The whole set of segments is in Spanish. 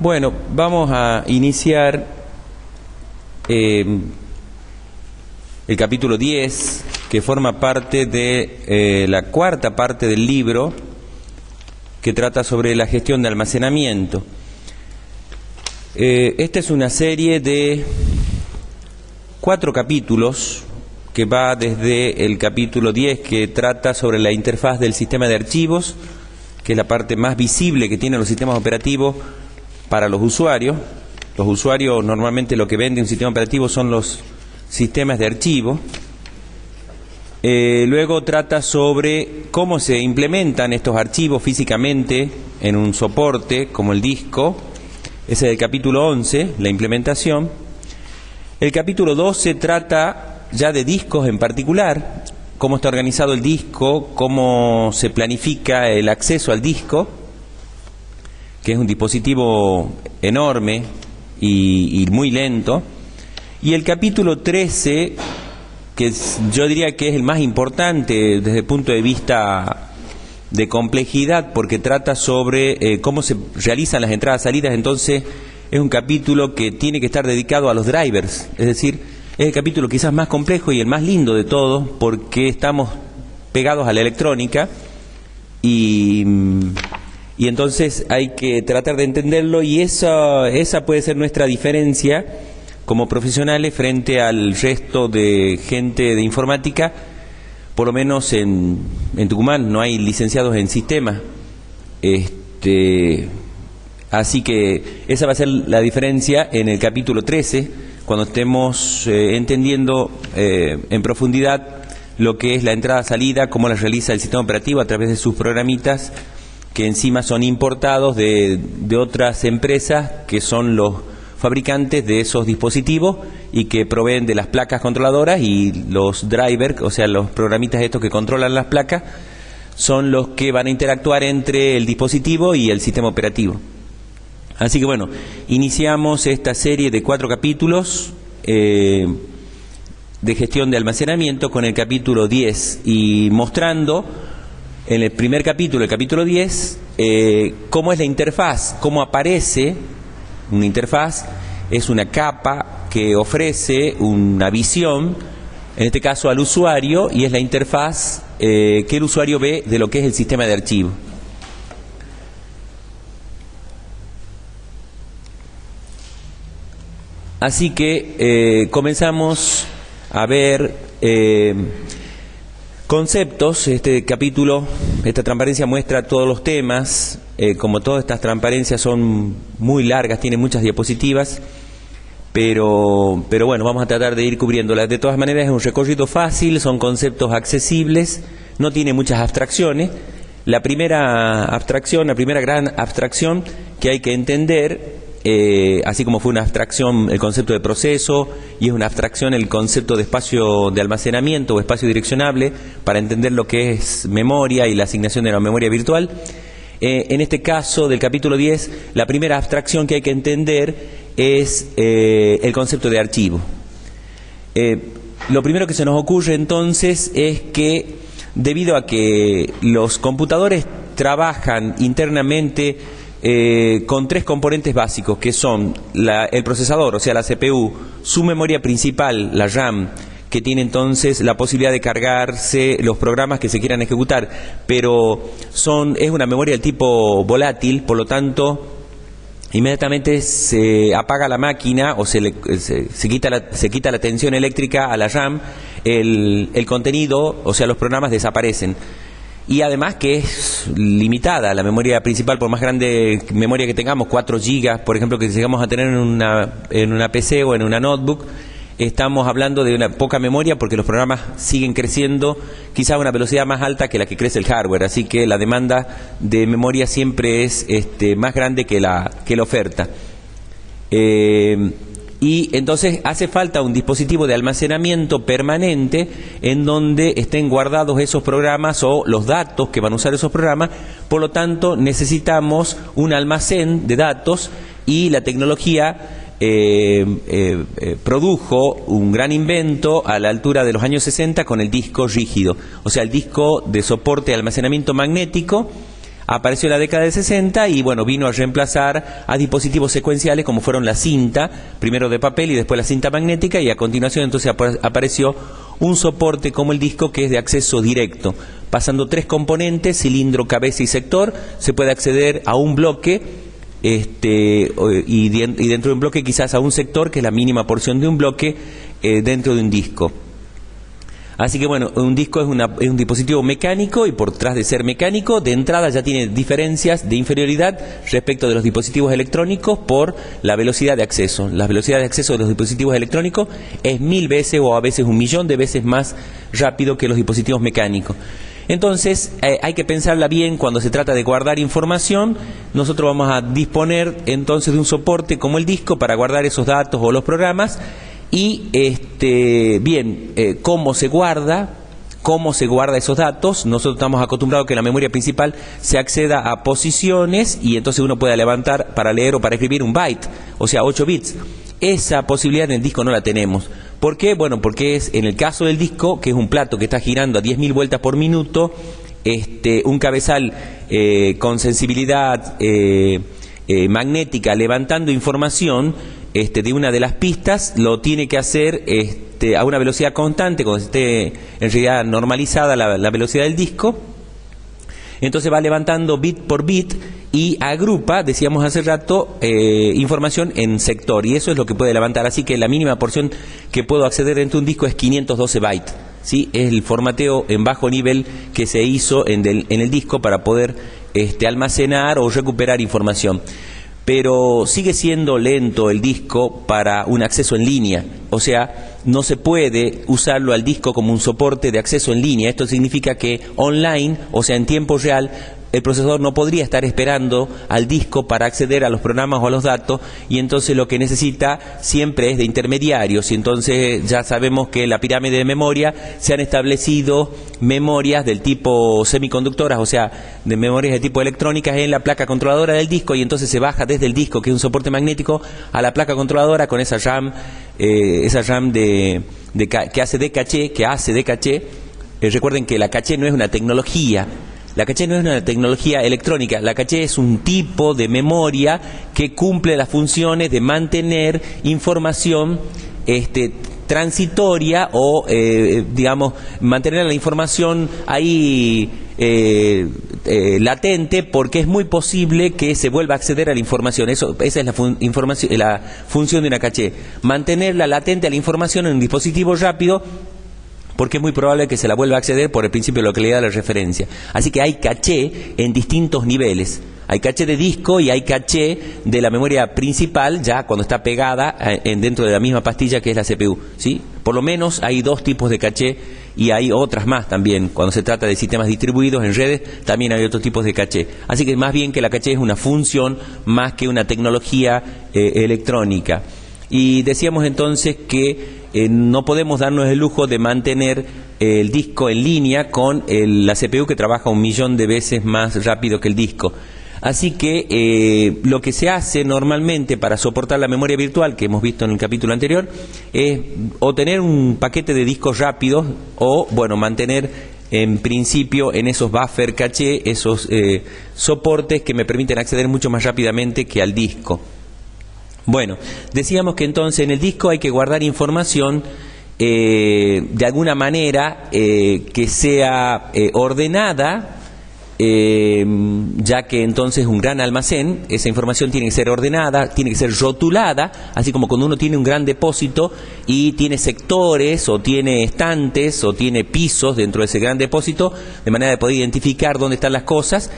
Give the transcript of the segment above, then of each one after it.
Bueno, vamos a iniciar el capítulo 10, que forma parte de la cuarta parte del libro, que trata sobre la gestión de almacenamiento. Esta es una serie de 4 capítulos, que va desde el capítulo 10, que trata sobre la interfaz del sistema de archivos, que es la parte más visible que tienen los sistemas operativos para los usuarios. Los usuarios normalmente lo que vende un sistema operativo son los sistemas de archivo. Luego trata sobre cómo se implementan estos archivos físicamente en un soporte como el disco. Ese es el capítulo 11, la implementación. El capítulo 12 trata ya de discos en particular, cómo está organizado el disco, cómo se planifica el acceso al disco, que es un dispositivo enorme y muy lento. Y el capítulo 13, que yo diría que es el más importante desde el punto de vista de complejidad, porque trata sobre cómo se realizan las entradas-salidas. Entonces es un capítulo que tiene que estar dedicado a los drivers, es decir, es el capítulo quizás más complejo y el más lindo de todos, porque estamos pegados a la electrónica y entonces hay que tratar de entenderlo, y esa puede ser nuestra diferencia como profesionales frente al resto de gente de informática. Por lo menos en Tucumán no hay licenciados en sistemas, así que esa va a ser la diferencia en el capítulo 13, cuando estemos entendiendo en profundidad lo que es la entrada-salida, cómo la realiza el sistema operativo a través de sus programitas, que encima son importados de otras empresas que son los fabricantes de esos dispositivos y que proveen de las placas controladoras, y los drivers, o sea, los programitas estos que controlan las placas, son los que van a interactuar entre el dispositivo y el sistema operativo. Así que bueno, iniciamos esta serie de 4 capítulos de gestión de almacenamiento con el capítulo 10, y mostrando en el primer capítulo, el capítulo 10, cómo es la interfaz, cómo aparece una interfaz. Es una capa que ofrece una visión, en este caso al usuario, y es la interfaz que el usuario ve de lo que es el sistema de archivo. Así que comenzamos a ver conceptos. Este capítulo, esta transparencia muestra todos los temas. Como todas estas transparencias son muy largas, tienen muchas diapositivas, pero bueno, vamos a tratar de ir cubriéndolas. De todas maneras es un recorrido fácil, son conceptos accesibles, no tiene muchas abstracciones. La primera gran abstracción que hay que entender, así como fue una abstracción el concepto de proceso, y es una abstracción el concepto de espacio de almacenamiento o espacio direccionable, para entender lo que es memoria y la asignación de la memoria virtual. En este caso del capítulo 10, la primera abstracción que hay que entender es el concepto de archivo. Lo primero que se nos ocurre entonces es que, debido a que los computadores trabajan internamente con 3 componentes básicos, que son el procesador, o sea la CPU, su memoria principal, la RAM, que tiene entonces la posibilidad de cargarse los programas que se quieran ejecutar, pero es una memoria del tipo volátil, por lo tanto inmediatamente se apaga la máquina o se quita la tensión eléctrica a la RAM, el contenido, o sea los programas, desaparecen. Y además que es limitada la memoria principal, por más grande memoria que tengamos, 4 GB, por ejemplo, que llegamos a tener en una PC o en una notebook. Estamos hablando de una poca memoria, porque los programas siguen creciendo quizás a una velocidad más alta que la que crece el hardware, así que la demanda de memoria siempre es más grande que la oferta. Y entonces hace falta un dispositivo de almacenamiento permanente en donde estén guardados esos programas o los datos que van a usar esos programas. Por lo tanto, necesitamos un almacén de datos, y la tecnología produjo un gran invento a la altura de los años 60 con el disco rígido, o sea el disco de soporte de almacenamiento magnético, apareció en la década del 60 y bueno, vino a reemplazar a dispositivos secuenciales como fueron la cinta, primero de papel y después la cinta magnética, y a continuación entonces apareció un soporte como el disco, que es de acceso directo. Pasando 3 componentes, cilindro, cabeza y sector, se puede acceder a un bloque y dentro de un bloque quizás a un sector, que es la mínima porción de un bloque dentro de un disco. Así que bueno, un disco es un dispositivo mecánico, y por detrás de ser mecánico, de entrada ya tiene diferencias de inferioridad respecto de los dispositivos electrónicos por la velocidad de acceso. La velocidad de acceso de los dispositivos electrónicos es 1000 veces o a veces 1.000.000 de veces más rápido que los dispositivos mecánicos. Entonces hay que pensarla bien cuando se trata de guardar información. Nosotros vamos a disponer entonces de un soporte como el disco para guardar esos datos o los programas. Y ¿cómo se guarda esos datos? Nosotros estamos acostumbrados que en la memoria principal se acceda a posiciones, y entonces uno puede levantar para leer o para escribir un byte, o sea 8 bits. Esa posibilidad en el disco no la tenemos. ¿Por qué? Bueno, porque es en el caso del disco, que es un plato que está girando a 10.000 vueltas por minuto, un cabezal con sensibilidad magnética levantando información de una de las pistas, lo tiene que hacer a una velocidad constante, cuando esté en realidad normalizada la velocidad del disco. Entonces va levantando bit por bit y agrupa, decíamos hace rato, información en sector, y eso es lo que puede levantar. Así que la mínima porción que puedo acceder dentro de un disco es 512 bytes, ¿sí? Es el formateo en bajo nivel que se hizo en el disco para poder almacenar o recuperar información. Pero sigue siendo lento el disco para un acceso en línea, o sea, no se puede usarlo al disco como un soporte de acceso en línea. Esto significa que online, o sea, en tiempo real, el procesador no podría estar esperando al disco para acceder a los programas o a los datos, y entonces lo que necesita siempre es de intermediarios. Y entonces ya sabemos que en la pirámide de memoria se han establecido memorias del tipo semiconductoras, o sea, de memorias de tipo electrónicas en la placa controladora del disco, y entonces se baja desde el disco, que es un soporte magnético, a la placa controladora con esa RAM que hace de caché. Recuerden que la caché no es una tecnología. La caché no es una tecnología electrónica. La caché es un tipo de memoria que cumple las funciones de mantener información transitoria o, mantener la información ahí latente, porque es muy posible que se vuelva a acceder a la información. Esa es la función de una caché. Mantenerla latente a la información en un dispositivo rápido, porque es muy probable que se la vuelva a acceder por el principio de localidad de la referencia. Así que hay caché en distintos niveles. Hay caché de disco y hay caché de la memoria principal, ya cuando está pegada dentro de la misma pastilla que es la CPU, ¿sí? Por lo menos hay 2 tipos de caché, y hay otras más también. Cuando se trata de sistemas distribuidos en redes, también hay otros tipos de caché. Así que más bien que la caché es una función más que una tecnología electrónica. Y decíamos entonces que no podemos darnos el lujo de mantener el disco en línea con la CPU, que trabaja 1.000.000 de veces más rápido que el disco. Así que lo que se hace normalmente para soportar la memoria virtual, que hemos visto en el capítulo anterior, es o tener un paquete de discos rápidos, o mantener en principio en esos buffer caché, esos soportes que me permiten acceder mucho más rápidamente que al disco. Bueno, decíamos que entonces en el disco hay que guardar información de alguna manera que sea ordenada, ya que entonces un gran almacén, esa información tiene que ser ordenada, tiene que ser rotulada, así como cuando uno tiene un gran depósito y tiene sectores o tiene estantes o tiene pisos dentro de ese gran depósito, de manera de poder identificar dónde están las cosas.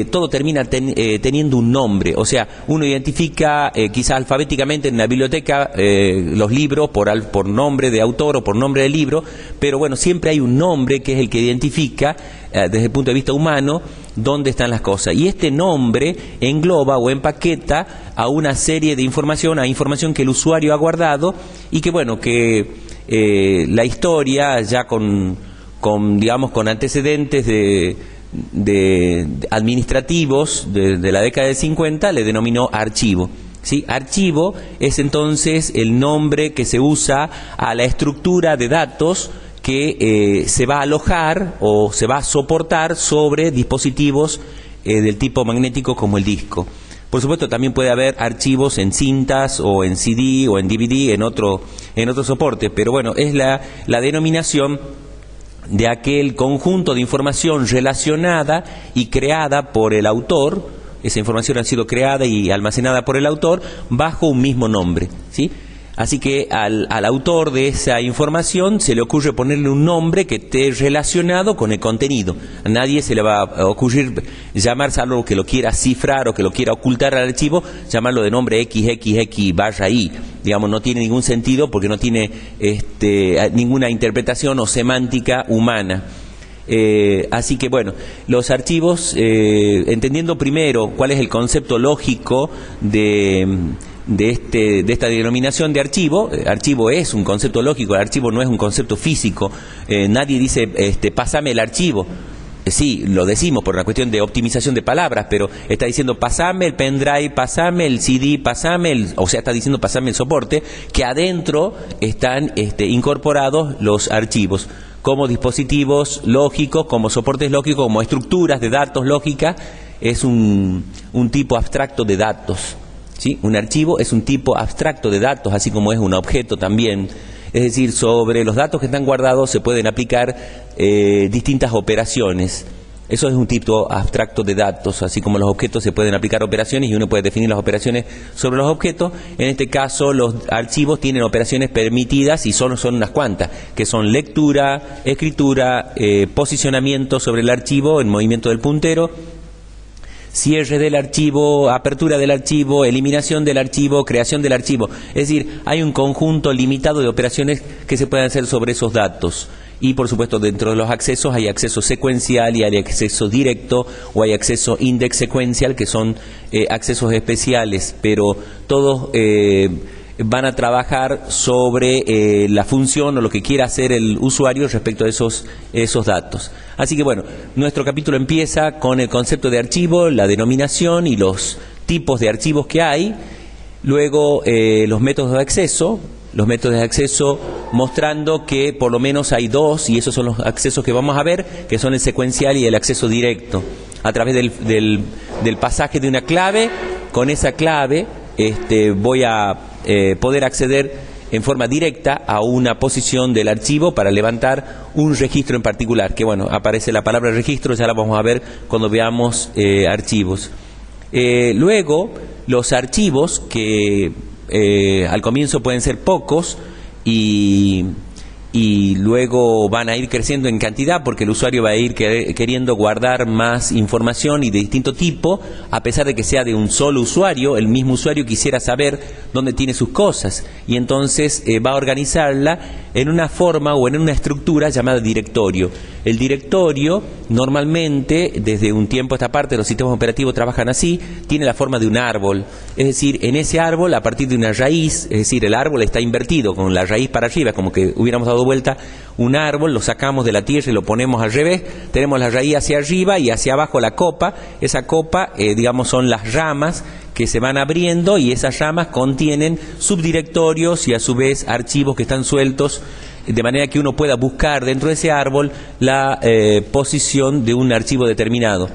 Todo termina teniendo un nombre, o sea, uno identifica quizás alfabéticamente en la biblioteca los libros por nombre de autor o por nombre del libro, pero bueno, siempre hay un nombre que es el que identifica desde el punto de vista humano dónde están las cosas, y este nombre engloba o empaqueta a una serie de información, a información que el usuario ha guardado, y que la historia ya con antecedentes de administrativos de la década del 50 le denominó archivo, ¿sí? Archivo es entonces el nombre que se usa a la estructura de datos que se va a alojar o se va a soportar sobre dispositivos del tipo magnético como el disco. Por supuesto, también puede haber archivos en cintas o en CD o en DVD, en otro soporte, pero bueno, es la denominación de aquel conjunto de información relacionada y creada por el autor. Esa información ha sido creada y almacenada por el autor bajo un mismo nombre, ¿sí? Así que al autor de esa información se le ocurre ponerle un nombre que esté relacionado con el contenido. A nadie se le va a ocurrir llamar, salvo que lo quiera cifrar o que lo quiera ocultar al archivo, llamarlo de nombre XXX/I. Digamos, no tiene ningún sentido porque no tiene ninguna interpretación o semántica humana. Así que bueno, los archivos, entendiendo primero cuál es el concepto lógico de esta denominación de archivo. Archivo es un concepto lógico, el archivo no es un concepto físico. Nadie dice, pásame el archivo. Sí, lo decimos por una cuestión de optimización de palabras, pero está diciendo pásame el pendrive, pásame el CD, está diciendo pásame el soporte, que adentro están incorporados los archivos como dispositivos lógicos, como soportes lógicos, como estructuras de datos lógicas. Es un tipo abstracto de datos. ¿Sí? Un archivo es un tipo abstracto de datos, así como es un objeto también. Es decir, sobre los datos que están guardados se pueden aplicar distintas operaciones. Eso es un tipo abstracto de datos, así como los objetos se pueden aplicar operaciones y uno puede definir las operaciones sobre los objetos. En este caso, los archivos tienen operaciones permitidas y son unas cuantas, que son lectura, escritura, posicionamiento sobre el archivo, el movimiento del puntero, cierre del archivo, apertura del archivo, eliminación del archivo, creación del archivo. Es decir, hay un conjunto limitado de operaciones que se pueden hacer sobre esos datos. Y por supuesto, dentro de los accesos hay acceso secuencial y hay acceso directo, o hay acceso index secuencial, que son accesos especiales, pero todos van a trabajar sobre la función o lo que quiera hacer el usuario respecto a esos datos. Así que bueno, nuestro capítulo empieza con el concepto de archivo, la denominación y los tipos de archivos que hay. Luego los métodos de acceso. Los métodos de acceso mostrando que por lo menos hay dos, y esos son los accesos que vamos a ver, que son el secuencial y el acceso directo. A través del pasaje de una clave, con esa clave voy a poder acceder en forma directa a una posición del archivo para levantar un registro en particular, que bueno, aparece la palabra registro, ya la vamos a ver cuando veamos archivos. Luego, los archivos que al comienzo pueden ser pocos y luego van a ir creciendo en cantidad porque el usuario va a ir queriendo guardar más información y de distinto tipo, a pesar de que sea de un solo usuario. El mismo usuario quisiera saber dónde tiene sus cosas y entonces va a organizarla en una forma o en una estructura llamada directorio. El directorio normalmente, desde un tiempo a esta parte, los sistemas operativos trabajan así, tiene la forma de un árbol. Es decir, en ese árbol, a partir de una raíz, es decir, el árbol está invertido con la raíz para arriba, como que hubiéramos dado vuelta un árbol, lo sacamos de la tierra y lo ponemos al revés, tenemos la raíz hacia arriba y hacia abajo la copa. Esa copa, digamos, son las ramas que se van abriendo y esas ramas contienen subdirectorios y a su vez archivos que están sueltos, de manera que uno pueda buscar dentro de ese árbol la posición de un archivo determinado.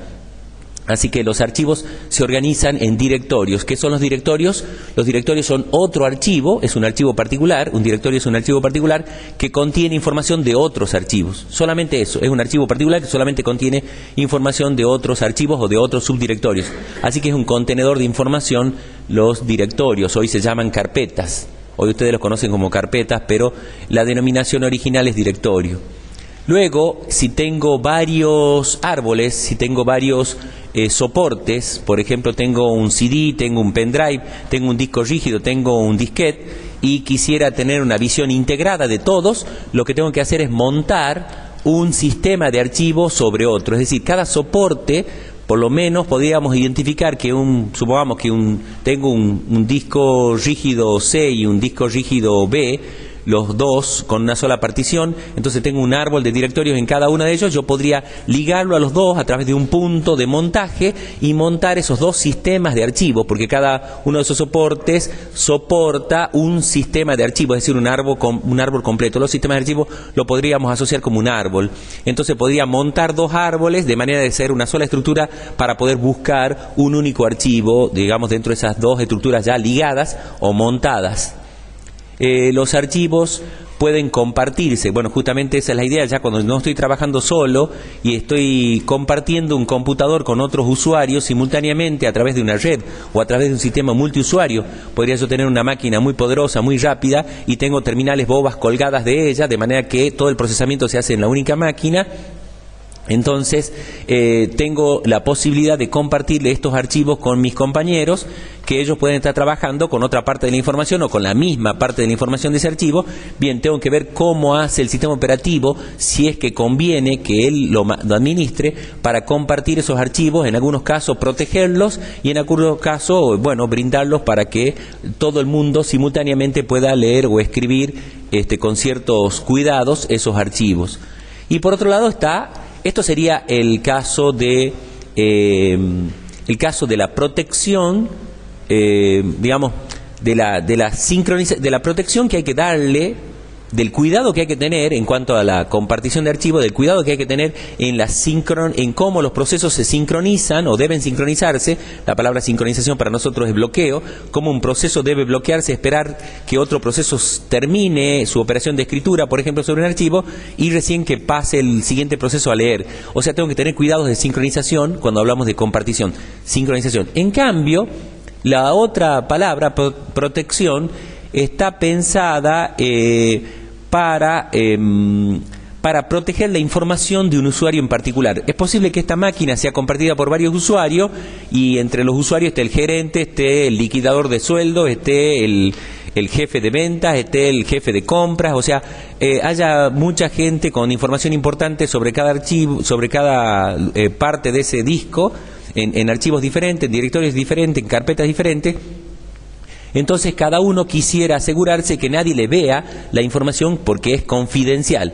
Así que los archivos se organizan en directorios. ¿Qué son los directorios? Los directorios son otro archivo, es un archivo particular, un directorio es un archivo particular que contiene información de otros archivos. Solamente eso, es un archivo particular que solamente contiene información de otros archivos o de otros subdirectorios. Así que es un contenedor de información los directorios, hoy se llaman carpetas. Hoy ustedes los conocen como carpetas, pero la denominación original es directorio. Luego, si tengo varios árboles, si tengo varios soportes, por ejemplo, tengo un CD, tengo un pendrive, tengo un disco rígido, tengo un disquete, y quisiera tener una visión integrada de todos, lo que tengo que hacer es montar un sistema de archivos sobre otro. Es decir, cada soporte, por lo menos podríamos identificar que supongamos que tengo un disco rígido C y un disco rígido B. los dos con una sola partición, entonces tengo un árbol de directorios en cada uno de ellos. Yo podría ligarlo a los dos a través de un punto de montaje y montar esos dos sistemas de archivos, porque cada uno de esos soportes soporta un sistema de archivos, es decir, un árbol completo. Los sistemas de archivos lo podríamos asociar como un árbol. Entonces podría montar dos árboles de manera de ser una sola estructura para poder buscar un único archivo, digamos, dentro de esas dos estructuras ya ligadas o montadas. Los archivos pueden compartirse. Bueno, justamente esa es la idea. Ya cuando no estoy trabajando solo y estoy compartiendo un computador con otros usuarios simultáneamente a través de una red o a través de un sistema multiusuario, podría yo tener una máquina muy poderosa, muy rápida, y tengo terminales bobas colgadas de ella, de manera que todo el procesamiento se hace en la única máquina. Entonces tengo la posibilidad de compartirle estos archivos con mis compañeros, que ellos pueden estar trabajando con otra parte de la información o con la misma parte de la información de ese archivo. Bien, tengo que ver cómo hace el sistema operativo, si es que conviene que él lo administre, para compartir esos archivos, en algunos casos protegerlos y en algunos casos, bueno, brindarlos para que todo el mundo simultáneamente pueda leer o escribir con ciertos cuidados esos archivos. Y por otro lado esto sería el caso de la protección, digamos, de la protección que hay que darle, del cuidado que hay que tener en cuanto a la compartición de archivos, del cuidado que hay que tener en cómo los procesos se sincronizan o deben sincronizarse. La palabra sincronización para nosotros es bloqueo, cómo un proceso debe bloquearse, esperar que otro proceso termine su operación de escritura, por ejemplo, sobre un archivo, y recién que pase el siguiente proceso a leer. O sea, tengo que tener cuidados de sincronización cuando hablamos de compartición, sincronización. En cambio, la otra palabra, protección, está pensada para proteger la información de un usuario en particular. Es posible que esta máquina sea compartida por varios usuarios, y entre los usuarios esté el gerente, esté el liquidador de sueldos, esté el jefe de ventas, esté el jefe de compras. O sea, haya mucha gente con información importante sobre cada archivo, sobre cada parte de ese disco, en archivos diferentes, en directorios diferentes, en carpetas diferentes. Entonces cada uno quisiera asegurarse que nadie le vea la información porque es confidencial.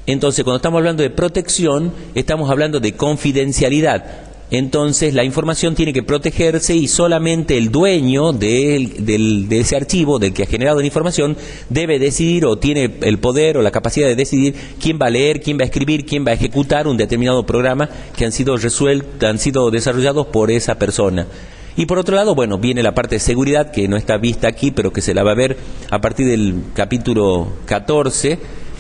Entonces cuando estamos hablando de protección, estamos hablando de confidencialidad. Entonces la información tiene que protegerse, y solamente el dueño de ese archivo, del que ha generado la información, debe decidir, o tiene el poder o la capacidad de decidir quién va a leer, quién va a escribir, quién va a ejecutar un determinado programa que han sido desarrollados por esa persona. Y por otro lado, bueno, viene la parte de seguridad, que no está vista aquí, pero que se la va a ver a partir del capítulo 14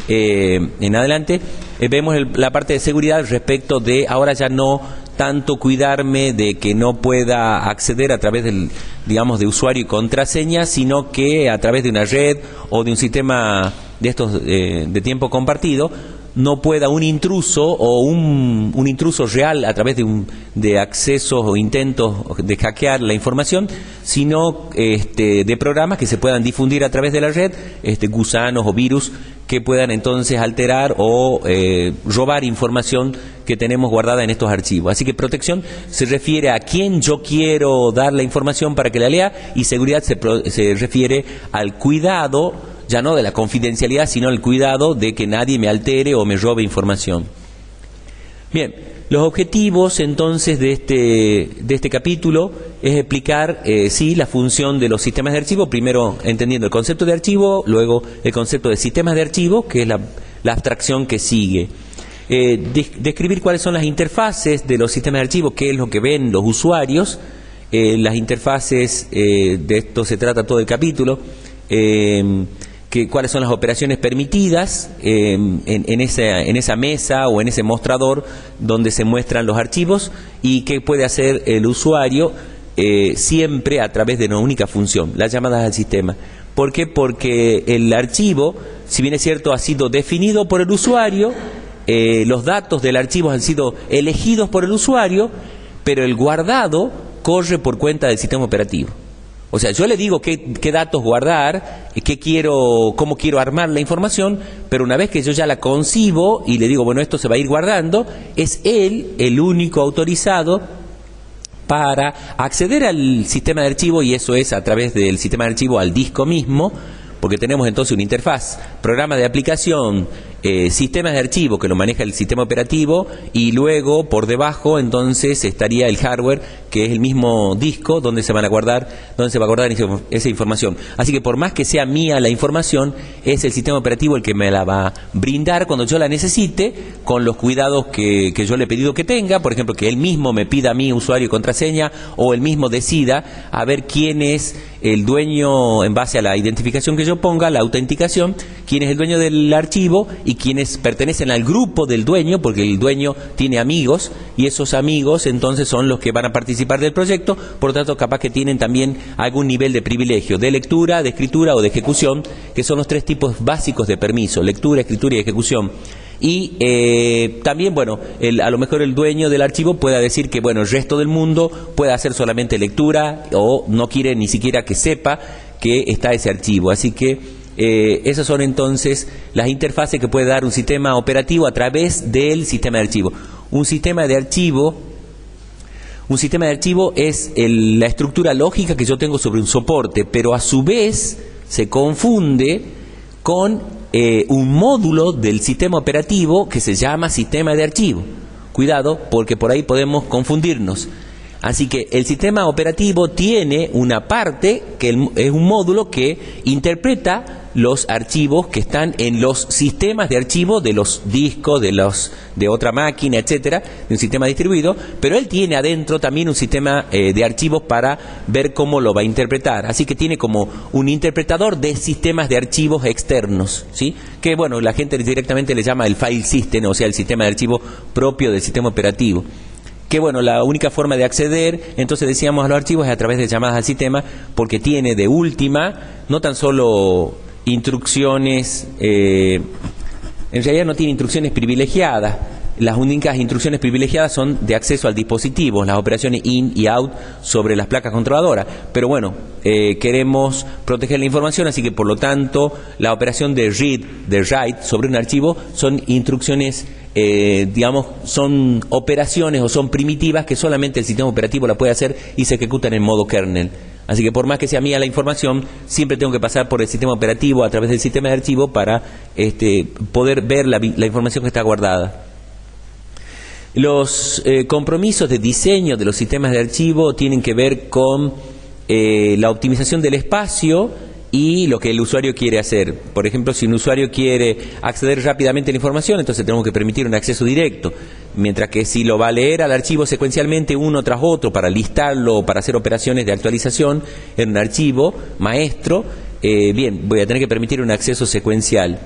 en adelante. Vemos la parte de seguridad respecto de, ahora ya no tanto cuidarme de que no pueda acceder a través de usuario y contraseña, sino que a través de una red o de un sistema de estos de tiempo compartido, no pueda un intruso o un intruso real a través de accesos o intentos de hackear la información, sino de programas que se puedan difundir a través de la red, gusanos o virus que puedan entonces alterar o robar información que tenemos guardada en estos archivos. Así que protección se refiere a quién yo quiero dar la información para que la lea, y seguridad se refiere al cuidado, ya no de la confidencialidad, sino el cuidado de que nadie me altere o me robe información. Bien, los objetivos entonces de este capítulo es explicar la función de los sistemas de archivo, primero entendiendo el concepto de archivo, luego el concepto de sistemas de archivo, que es la abstracción que sigue. Describir cuáles son las interfaces de los sistemas de archivo, qué es lo que ven los usuarios, las interfaces, de esto se trata todo el capítulo, cuáles son las operaciones permitidas en esa mesa o en ese mostrador donde se muestran los archivos, y qué puede hacer el usuario siempre a través de una única función, las llamadas al sistema. ¿Por qué? Porque el archivo, si bien es cierto, ha sido definido por el usuario, los datos del archivo han sido elegidos por el usuario, pero el guardado corre por cuenta del sistema operativo. O sea, yo le digo qué datos guardar, cómo quiero armar la información, pero una vez que yo ya la concibo y le digo, bueno, esto se va a ir guardando, es él el único autorizado para acceder al sistema de archivo, y eso es a través del sistema de archivo al disco mismo, porque tenemos entonces una interfaz, programa de aplicación, sistemas de archivo que lo maneja el sistema operativo, y luego por debajo entonces estaría el hardware, que es el mismo disco donde se va a guardar esa información. Así que por más que sea mía la información, es el sistema operativo el que me la va a brindar cuando yo la necesite, con los cuidados que yo le he pedido que tenga. Por ejemplo, que él mismo me pida a mí usuario y contraseña, o él mismo decida a ver quién es el dueño en base a la identificación que yo ponga, la autenticación, quién es el dueño del archivo y quienes pertenecen al grupo del dueño, porque el dueño tiene amigos y esos amigos entonces son los que van a participar del proyecto. Por lo tanto, capaz que tienen también algún nivel de privilegio de lectura, de escritura o de ejecución, que son los tres tipos básicos de permiso: lectura, escritura y ejecución. Y también, bueno, a lo mejor el dueño del archivo pueda decir que, bueno, el resto del mundo puede hacer solamente lectura, o no quiere ni siquiera que sepa que está ese archivo. Así que esas son entonces las interfaces que puede dar un sistema operativo a través del sistema de archivo. Un sistema de archivo es la estructura lógica que yo tengo sobre un soporte, pero a su vez se confunde con un módulo del sistema operativo que se llama sistema de archivo. Cuidado, porque por ahí podemos confundirnos. Así que el sistema operativo tiene una parte que es un módulo que interpreta los archivos que están en los sistemas de archivo de los discos, de otra máquina, etcétera, de un sistema distribuido, pero él tiene adentro también un sistema de archivos para ver cómo lo va a interpretar. Así que tiene como un interpretador de sistemas de archivos externos, ¿sí? Que, bueno, la gente directamente le llama el file system, o sea, el sistema de archivo propio del sistema operativo. Que, bueno, la única forma de acceder, entonces decíamos, a los archivos es a través de llamadas al sistema, porque tiene de última no tan solo instrucciones, en realidad no tiene instrucciones privilegiadas. Las únicas instrucciones privilegiadas son de acceso al dispositivo, las operaciones in y out sobre las placas controladoras. Pero bueno, queremos proteger la información, así que por lo tanto la operación de read, de write sobre un archivo son instrucciones, digamos, son operaciones o son primitivas que solamente el sistema operativo la puede hacer y se ejecutan en modo kernel. Así que por más que sea mía la información, siempre tengo que pasar por el sistema operativo a través del sistema de archivo para poder ver la información que está guardada. Los compromisos de diseño de los sistemas de archivo tienen que ver con la optimización del espacio y lo que el usuario quiere hacer. Por ejemplo, si un usuario quiere acceder rápidamente a la información, entonces tenemos que permitir un acceso directo. Mientras que si lo va a leer al archivo secuencialmente uno tras otro para listarlo o para hacer operaciones de actualización en un archivo maestro, bien, voy a tener que permitir un acceso secuencial.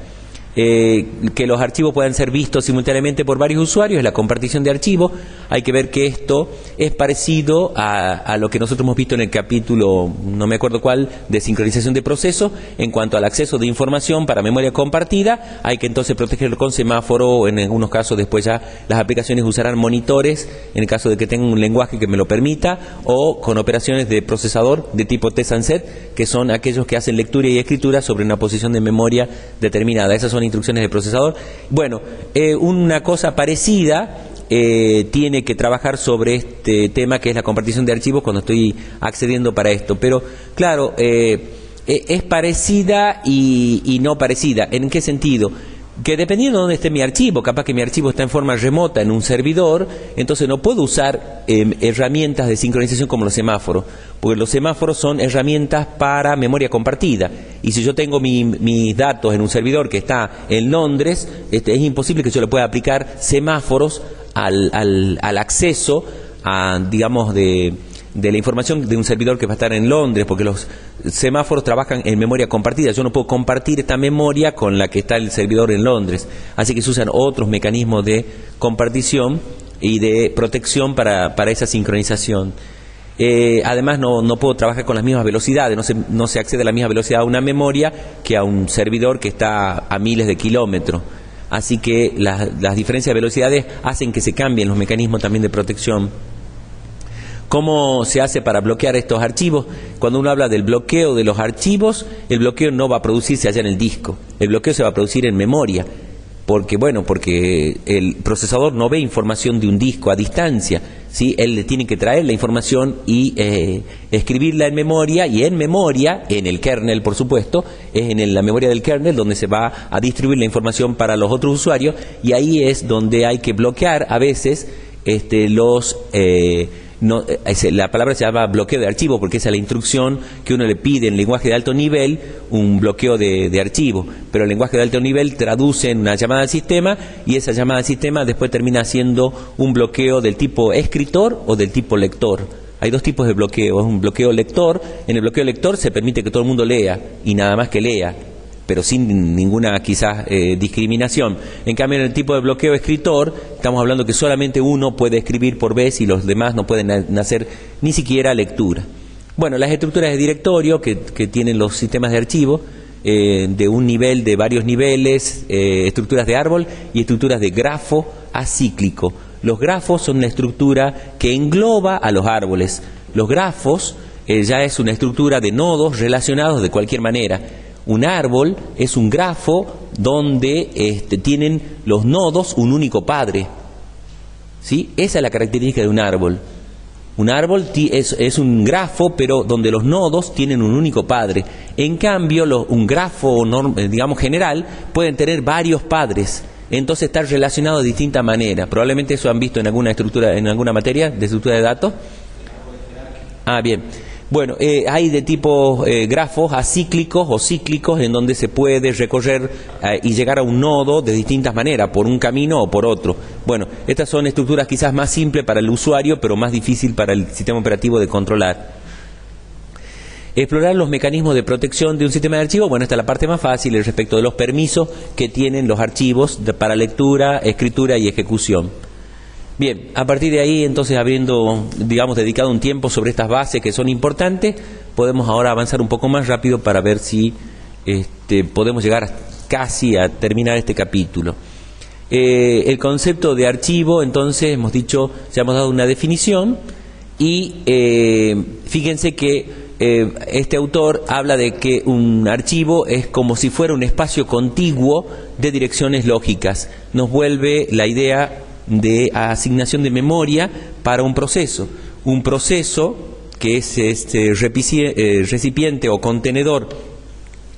Que los archivos puedan ser vistos simultáneamente por varios usuarios, la compartición de archivos. Hay que ver que esto es parecido a lo que nosotros hemos visto en el capítulo, no me acuerdo cuál, de sincronización de procesos. En cuanto al acceso de información para memoria compartida, hay que entonces protegerlo con semáforo. En algunos casos después ya las aplicaciones usarán monitores, en el caso de que tenga un lenguaje que me lo permita, o con operaciones de procesador de tipo test and set, que son aquellos que hacen lectura y escritura sobre una posición de memoria determinada. Esas son instrucciones de procesador. Bueno, una cosa parecida tiene que trabajar sobre este tema que es la compartición de archivos cuando estoy accediendo para esto. Pero claro, es parecida y no parecida. ¿En qué sentido? Que dependiendo de dónde esté mi archivo, capaz que mi archivo está en forma remota en un servidor, entonces no puedo usar herramientas de sincronización como los semáforos, porque los semáforos son herramientas para memoria compartida, y si yo tengo mis datos en un servidor que está en Londres, es imposible que yo le pueda aplicar semáforos al acceso a, digamos, de la información de un servidor que va a estar en Londres, porque los semáforos trabajan en memoria compartida. Yo no puedo compartir esta memoria con la que está el servidor en Londres, así que se usan otros mecanismos de compartición y de protección para esa sincronización. Además no puedo trabajar con las mismas velocidades, no se accede a la misma velocidad a una memoria que a un servidor que está a miles de kilómetros. Así que las diferencias de velocidades hacen que se cambien los mecanismos también de protección. ¿Cómo se hace para bloquear estos archivos? Cuando uno habla del bloqueo de los archivos, el bloqueo no va a producirse allá en el disco. El bloqueo se va a producir en memoria. Porque el procesador no ve información de un disco a distancia, ¿sí? Él le tiene que traer la información y escribirla en memoria, y en memoria, en el kernel por supuesto, es en la memoria del kernel donde se va a distribuir la información para los otros usuarios, y ahí es donde hay que bloquear a veces la palabra se llama bloqueo de archivo, porque esa es la instrucción que uno le pide en lenguaje de alto nivel, un bloqueo de archivo, pero el lenguaje de alto nivel traduce en una llamada al sistema, y esa llamada al sistema después termina siendo un bloqueo del tipo escritor o del tipo lector. Hay dos tipos de bloqueo, es un bloqueo lector. En el bloqueo lector se permite que todo el mundo lea, y nada más que lea, pero sin ninguna quizás discriminación. En cambio, en el tipo de bloqueo escritor, estamos hablando que solamente uno puede escribir por vez y los demás no pueden hacer ni siquiera lectura. Bueno, las estructuras de directorio que tienen los sistemas de archivo, de un nivel, de varios niveles, estructuras de árbol y estructuras de grafo acíclico. Los grafos son una estructura que engloba a los árboles. Los grafos ya es una estructura de nodos relacionados de cualquier manera. Un árbol es un grafo donde tienen los nodos un único padre, ¿sí? Esa es la característica de un árbol. Un árbol es un grafo, pero donde los nodos tienen un único padre. En cambio, un grafo, digamos, general, pueden tener varios padres. Entonces está relacionado de distinta manera. Probablemente eso han visto en alguna estructura, en alguna materia de estructura de datos. Ah, bien. Bueno, hay de tipo grafos acíclicos o cíclicos, en donde se puede recorrer y llegar a un nodo de distintas maneras, por un camino o por otro. Bueno, estas son estructuras quizás más simples para el usuario, pero más difícil para el sistema operativo de controlar. Explorar los mecanismos de protección de un sistema de archivos. Bueno, esta es la parte más fácil respecto de los permisos que tienen los archivos para lectura, escritura y ejecución. Bien, a partir de ahí, entonces, habiendo, digamos, dedicado un tiempo sobre estas bases que son importantes, podemos ahora avanzar un poco más rápido para ver si podemos llegar casi a terminar este capítulo. El concepto de archivo, entonces, hemos dicho, ya hemos dado una definición, y fíjense que este autor habla de que un archivo es como si fuera un espacio contiguo de direcciones lógicas. Nos vuelve la idea de asignación de memoria para un proceso. Un proceso que es este recipiente o contenedor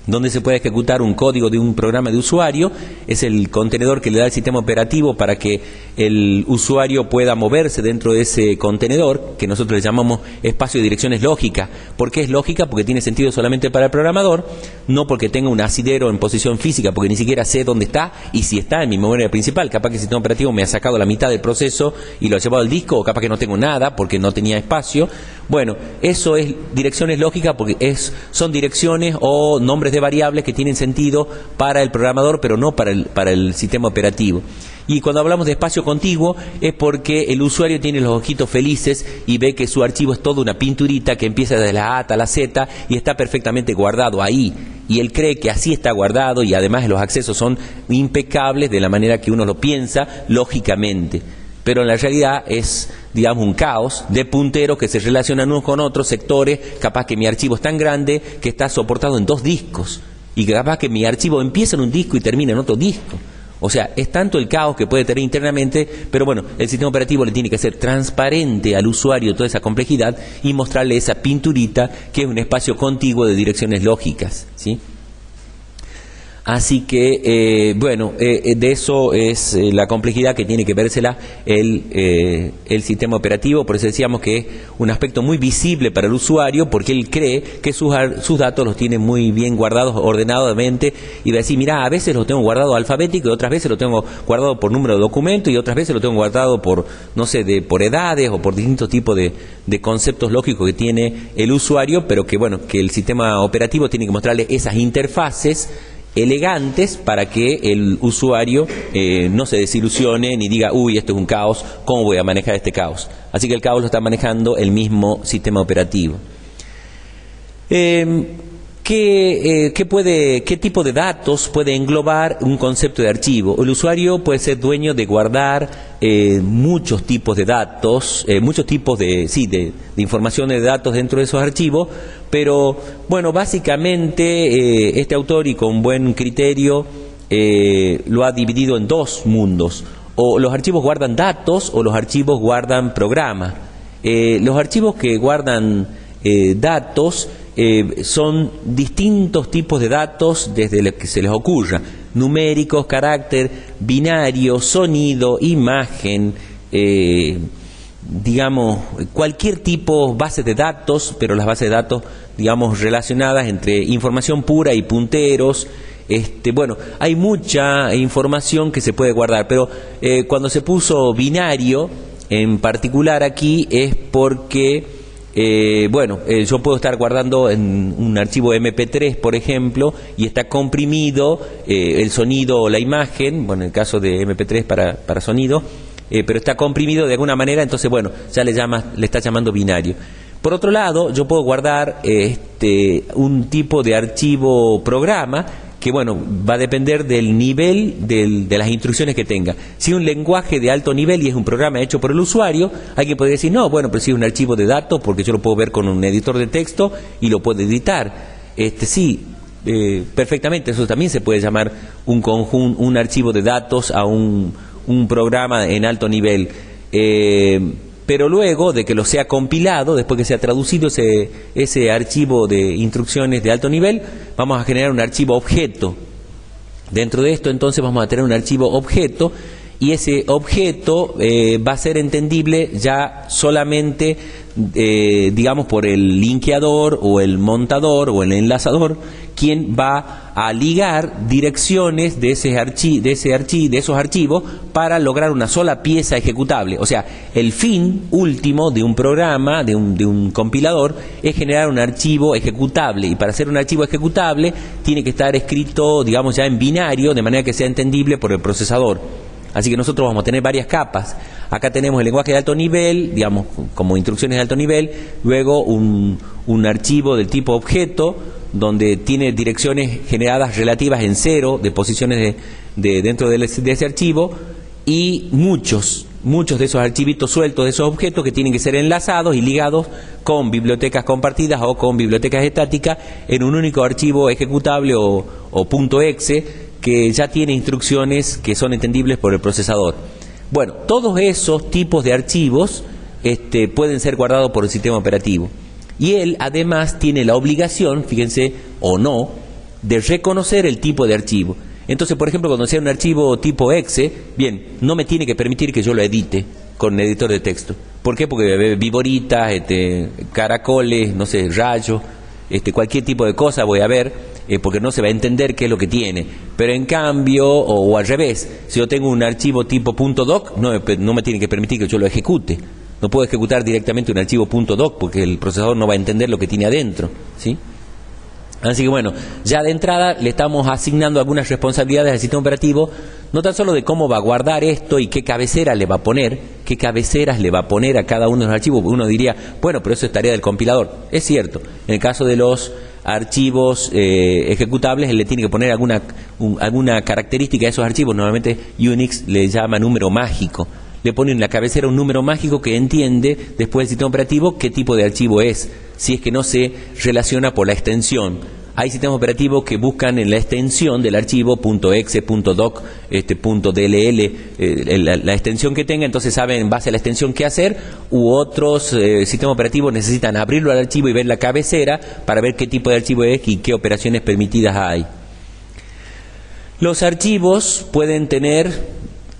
donde se puede ejecutar un código de un programa de usuario, es el contenedor que le da el sistema operativo para que el usuario pueda moverse dentro de ese contenedor, que nosotros le llamamos espacio de direcciones lógica. ¿Por qué es lógica? Porque tiene sentido solamente para el programador, no porque tenga un asidero en posición física, porque ni siquiera sé dónde está, y si está en mi memoria principal, capaz que el sistema operativo me ha sacado la mitad del proceso y lo ha llevado al disco, o capaz que no tengo nada porque no tenía espacio. Bueno, eso es direcciones lógicas, porque son direcciones o nombres de variables que tienen sentido para el programador, pero no para el sistema operativo. Y cuando hablamos de espacio contiguo es porque el usuario tiene los ojitos felices y ve que su archivo es toda una pinturita que empieza desde la A hasta la Z y está perfectamente guardado ahí. Y él cree que así está guardado, y además los accesos son impecables de la manera que uno lo piensa lógicamente. Pero en la realidad es, digamos, un caos de punteros que se relacionan unos con otros, sectores. Capaz que mi archivo es tan grande que está soportado en 2 discos, y capaz que mi archivo empieza en un disco y termina en otro disco. O sea, es tanto el caos que puede tener internamente, pero bueno, el sistema operativo le tiene que hacer transparente al usuario toda esa complejidad y mostrarle esa pinturita que es un espacio contiguo de direcciones lógicas, ¿sí? Así que, bueno, de eso es la complejidad que tiene que vérsela el sistema operativo. Por eso decíamos que es un aspecto muy visible para el usuario, porque él cree que sus datos los tiene muy bien guardados ordenadamente, y va a decir, mira, a veces los tengo guardado alfabético, y otras veces los tengo guardado por número de documento, y otras veces los tengo guardado por, no sé, por edades o por distintos tipos de conceptos lógicos que tiene el usuario, pero que, bueno, que el sistema operativo tiene que mostrarle esas interfaces elegantes para que el usuario no se desilusione ni diga, uy, esto es un caos, ¿cómo voy a manejar este caos? Así que el caos lo está manejando el mismo sistema operativo. ¿Qué tipo de datos puede englobar un concepto de archivo? El usuario puede ser dueño de guardar muchos tipos de datos, muchos tipos de informaciones de datos dentro de esos archivos, pero bueno, básicamente este autor, y con buen criterio, lo ha dividido en 2 mundos. o los archivos guardan datos o los archivos guardan programas. Los archivos que guardan datos son distintos tipos de datos desde lo que se les ocurra: numéricos, carácter, binario, sonido, imagen, digamos, cualquier tipo, bases de datos, pero las bases de datos, digamos, relacionadas entre información pura y punteros. Bueno, hay mucha información que se puede guardar, pero cuando se puso binario, en particular aquí, es porque, yo puedo estar guardando en un archivo MP3, por ejemplo, y está comprimido el sonido o la imagen, bueno, en el caso de MP3 para sonido, pero está comprimido de alguna manera, entonces, bueno, ya le está llamando binario. Por otro lado, yo puedo guardar un tipo de archivo programa que, bueno, va a depender del nivel de las instrucciones que tenga. Si es un lenguaje de alto nivel y es un programa hecho por el usuario, alguien podría decir, no, bueno, pero si es un archivo de datos, porque yo lo puedo ver con un editor de texto y lo puedo editar. Sí, perfectamente, eso también se puede llamar un archivo de datos a un programa en alto nivel. Pero luego de que lo sea compilado, después que sea traducido ese archivo de instrucciones de alto nivel, vamos a generar un archivo objeto. Dentro de esto, entonces, vamos a tener un archivo objeto, y ese objeto va a ser entendible ya solamente, digamos, por el linkeador o el montador o el enlazador, quien va a ligar direcciones de esos archivos para lograr una sola pieza ejecutable. O sea, el fin último de un programa, de un compilador, es generar un archivo ejecutable, y para hacer un archivo ejecutable tiene que estar escrito, digamos, ya en binario, de manera que sea entendible por el procesador. Así que nosotros vamos a tener varias capas. Acá tenemos el lenguaje de alto nivel, digamos, como instrucciones de alto nivel, luego un archivo del tipo objeto, donde tiene direcciones generadas relativas en cero de posiciones dentro de ese archivo, y muchos de esos archivitos sueltos de esos objetos que tienen que ser enlazados y ligados con bibliotecas compartidas o con bibliotecas estáticas en un único archivo ejecutable o .exe, que ya tiene instrucciones que son entendibles por el procesador. Bueno, todos esos tipos de archivos pueden ser guardados por el sistema operativo. Y él además tiene la obligación, fíjense, o no, de reconocer el tipo de archivo. Entonces, por ejemplo, cuando sea un archivo tipo exe, bien, no me tiene que permitir que yo lo edite con el editor de texto. ¿Por qué? Porque viboritas, caracoles, no sé, rayos, cualquier tipo de cosa voy a ver, porque no se va a entender qué es lo que tiene. Pero en cambio, o al revés, si yo tengo un archivo tipo .doc, no me tiene que permitir que yo lo ejecute. No puedo ejecutar directamente un archivo .doc porque el procesador no va a entender lo que tiene adentro, ¿sí? Así que, bueno, ya de entrada le estamos asignando algunas responsabilidades al sistema operativo, no tan solo de cómo va a guardar esto y qué cabeceras le va a poner a cada uno de los archivos. Uno diría, bueno, pero eso es tarea del compilador. Es cierto, en el caso de los archivos ejecutables, él le tiene que poner alguna característica a esos archivos. Normalmente Unix le llama número mágico. Le pone en la cabecera un número mágico que entiende después el sistema operativo qué tipo de archivo es, si es que no se relaciona por la extensión. Hay sistemas operativos que buscan en la extensión del archivo .exe, .doc, .dll, la extensión que tenga, entonces saben en base a la extensión qué hacer, u otros sistemas operativos necesitan abrirlo al archivo y ver la cabecera para ver qué tipo de archivo es y qué operaciones permitidas hay. Los archivos pueden tener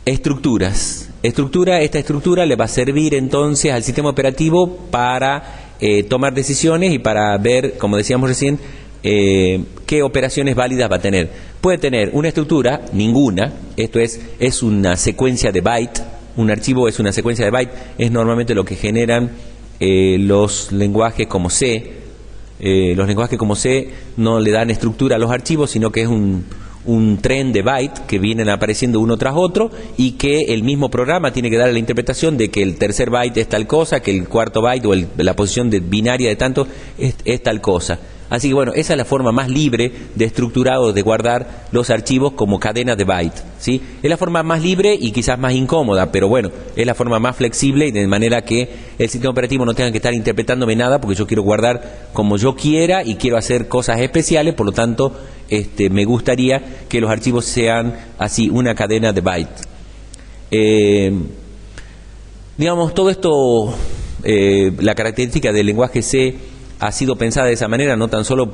estructuras. Esta estructura le va a servir entonces al sistema operativo para tomar decisiones y para ver, como decíamos recién, qué operaciones válidas va a tener. Puede tener una estructura, ninguna, esto es una secuencia de byte. Un archivo es una secuencia de byte, es normalmente lo que generan los lenguajes como C. Los lenguajes como C no le dan estructura a los archivos, sino que es un tren de byte que vienen apareciendo uno tras otro, y que el mismo programa tiene que dar la interpretación de que el tercer byte es tal cosa, que el cuarto byte o la posición binaria de tanto es tal cosa. Así que, bueno, esa es la forma más libre de estructurar o de guardar los archivos como cadenas de byte, ¿sí? Es la forma más libre y quizás más incómoda, pero bueno, es la forma más flexible, y de manera que el sistema operativo no tenga que estar interpretándome nada, porque yo quiero guardar como yo quiera y quiero hacer cosas especiales. Por lo tanto, me gustaría que los archivos sean así, una cadena de byte. Digamos, todo esto, la característica del lenguaje C ha sido pensada de esa manera, no tan solo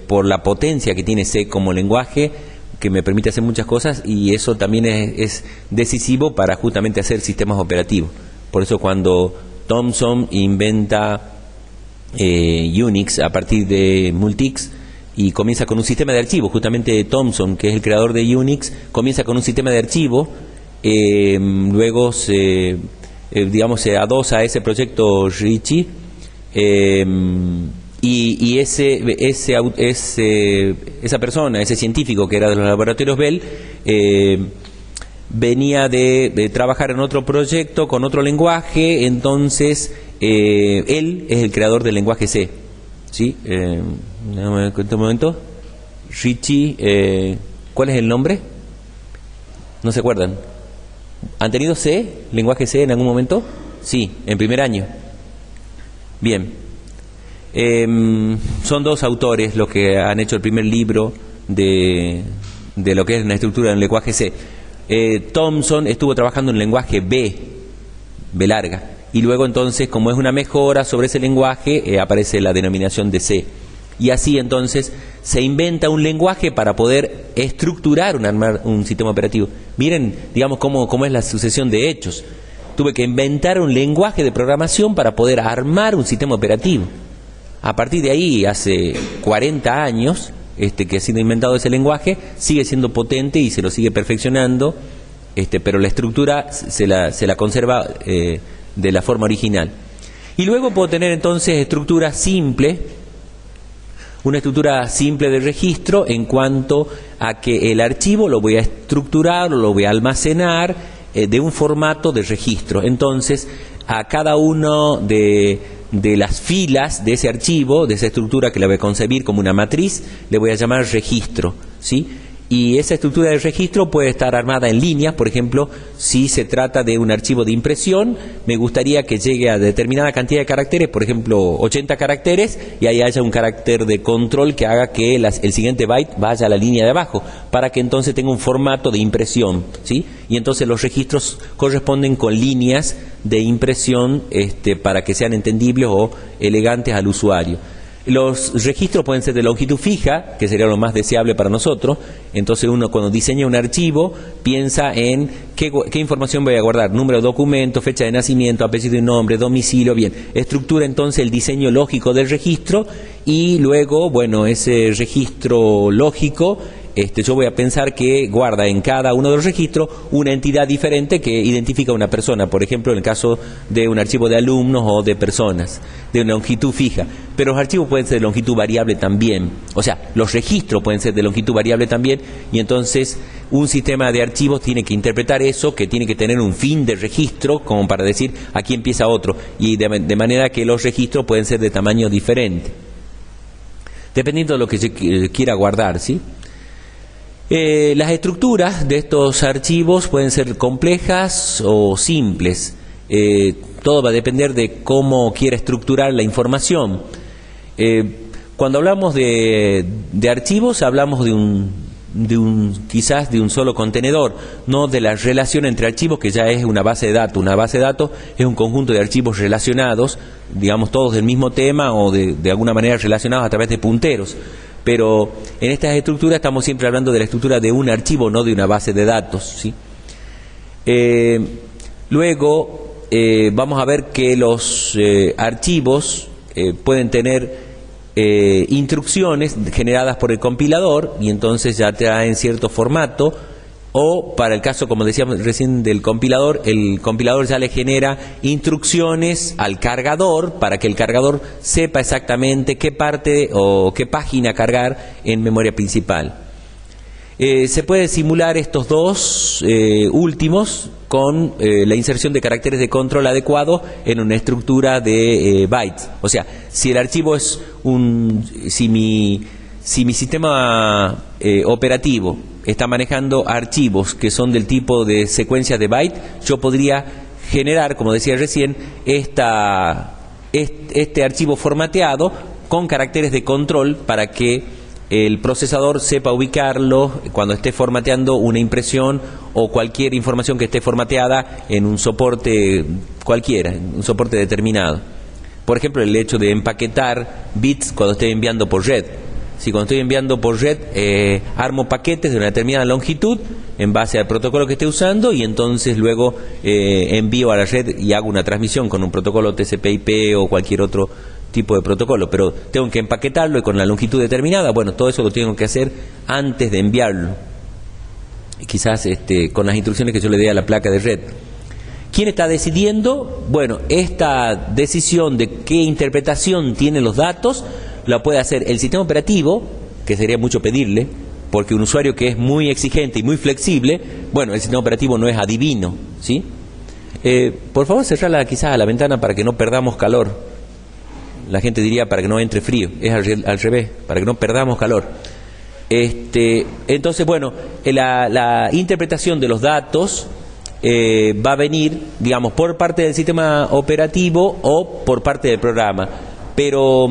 por la potencia que tiene C como lenguaje, que me permite hacer muchas cosas, y eso también es decisivo para justamente hacer sistemas operativos. Por eso cuando Thomson inventa Unix a partir de Multics y comienza con un sistema de archivos, justamente Thomson, que es el creador de Unix, comienza con un sistema de archivo, luego digamos, se adosa a ese proyecto Ritchie, y esa persona, ese científico que era de los laboratorios Bell, venía de trabajar en otro proyecto con otro lenguaje. Entonces él es el creador del lenguaje C, ¿sí? Un momento. Ritchie, ¿cuál es el nombre? ¿No se acuerdan? ¿Han tenido C, lenguaje C en algún momento? Sí, en primer año. Bien. Son dos autores los que han hecho el primer libro de lo que es la estructura del lenguaje C. Thomson estuvo trabajando en lenguaje B larga, y luego entonces, como es una mejora sobre ese lenguaje, aparece la denominación de C. Y así entonces se inventa un lenguaje para poder estructurar un sistema operativo. Miren, digamos, cómo es la sucesión de hechos. Tuve que inventar un lenguaje de programación para poder armar un sistema operativo. A partir de ahí, hace 40 años que ha sido inventado ese lenguaje, sigue siendo potente y se lo sigue perfeccionando, pero la estructura se la conserva de la forma original. Y luego puedo tener entonces estructura simple, una estructura simple de registro en cuanto a que el archivo lo voy a estructurar o lo voy a almacenar de un formato de registro. Entonces, a cada uno de las filas de ese archivo, de esa estructura que la voy a concebir como una matriz, le voy a llamar registro, ¿sí? Y esa estructura de registro puede estar armada en línea. Por ejemplo, si se trata de un archivo de impresión, me gustaría que llegue a determinada cantidad de caracteres, por ejemplo 80 caracteres, y ahí haya un carácter de control que haga que el siguiente byte vaya a la línea de abajo, para que entonces tenga un formato de impresión, ¿sí? Y entonces los registros corresponden con líneas de impresión para que sean entendibles o elegantes al usuario. Los registros pueden ser de longitud fija, que sería lo más deseable para nosotros. Entonces uno, cuando diseña un archivo, piensa en qué información voy a guardar: número de documento, fecha de nacimiento, apellido y nombre, domicilio. Bien, estructura entonces el diseño lógico del registro, y luego, bueno, ese registro lógico, yo voy a pensar que guarda en cada uno de los registros una entidad diferente que identifica a una persona. Por ejemplo, en el caso de un archivo de alumnos o de personas, de una longitud fija. Pero los archivos pueden ser de longitud variable también. O sea, los registros pueden ser de longitud variable también. Y entonces un sistema de archivos tiene que interpretar eso, que tiene que tener un fin de registro, como para decir, aquí empieza otro. Y de manera que los registros pueden ser de tamaño diferente, dependiendo de lo que se quiera guardar, ¿sí? Las estructuras de estos archivos pueden ser complejas o simples. Todo va a depender de cómo quiera estructurar la información. Cuando hablamos de archivos, hablamos quizás de un solo contenedor, no de la relación entre archivos, que ya es una base de datos. Una base de datos es un conjunto de archivos relacionados, digamos todos del mismo tema o de alguna manera relacionados a través de punteros. Pero en estas estructuras estamos siempre hablando de la estructura de un archivo, no de una base de datos, ¿sí? Luego vamos a ver que los archivos pueden tener instrucciones generadas por el compilador, y entonces ya traen cierto formato. O para el caso, como decíamos recién, del compilador, el compilador ya le genera instrucciones al cargador para que el cargador sepa exactamente qué parte o qué página cargar en memoria principal. Se puede simular estos dos últimos con la inserción de caracteres de control adecuados en una estructura de bytes. O sea, si el archivo es si mi sistema operativo está manejando archivos que son del tipo de secuencia de byte, yo podría generar, como decía recién, este archivo formateado con caracteres de control para que el procesador sepa ubicarlo cuando esté formateando una impresión o cualquier información que esté formateada en un soporte cualquiera, un soporte determinado. Por ejemplo, el hecho de empaquetar bits cuando estoy enviando por red. Si cuando estoy enviando por red armo paquetes de una determinada longitud en base al protocolo que esté usando y entonces luego envío a la red y hago una transmisión con un protocolo TCP/IP o cualquier otro tipo de protocolo, pero tengo que empaquetarlo y con la longitud determinada. Bueno, todo eso lo tengo que hacer antes de enviarlo, y quizás con las instrucciones que yo le dé a la placa de red. ¿Quién está decidiendo? Bueno, esta decisión de qué interpretación tienen los datos la puede hacer el sistema operativo, que sería mucho pedirle, porque un usuario que es muy exigente y muy flexible, bueno, el sistema operativo no es adivino, ¿sí? Por favor, cerrarla quizás a la ventana para que no perdamos calor. La gente diría para que no entre frío, es al revés, para que no perdamos calor. Entonces, bueno, la interpretación de los datos va a venir, digamos, por parte del sistema operativo o por parte del programa. Pero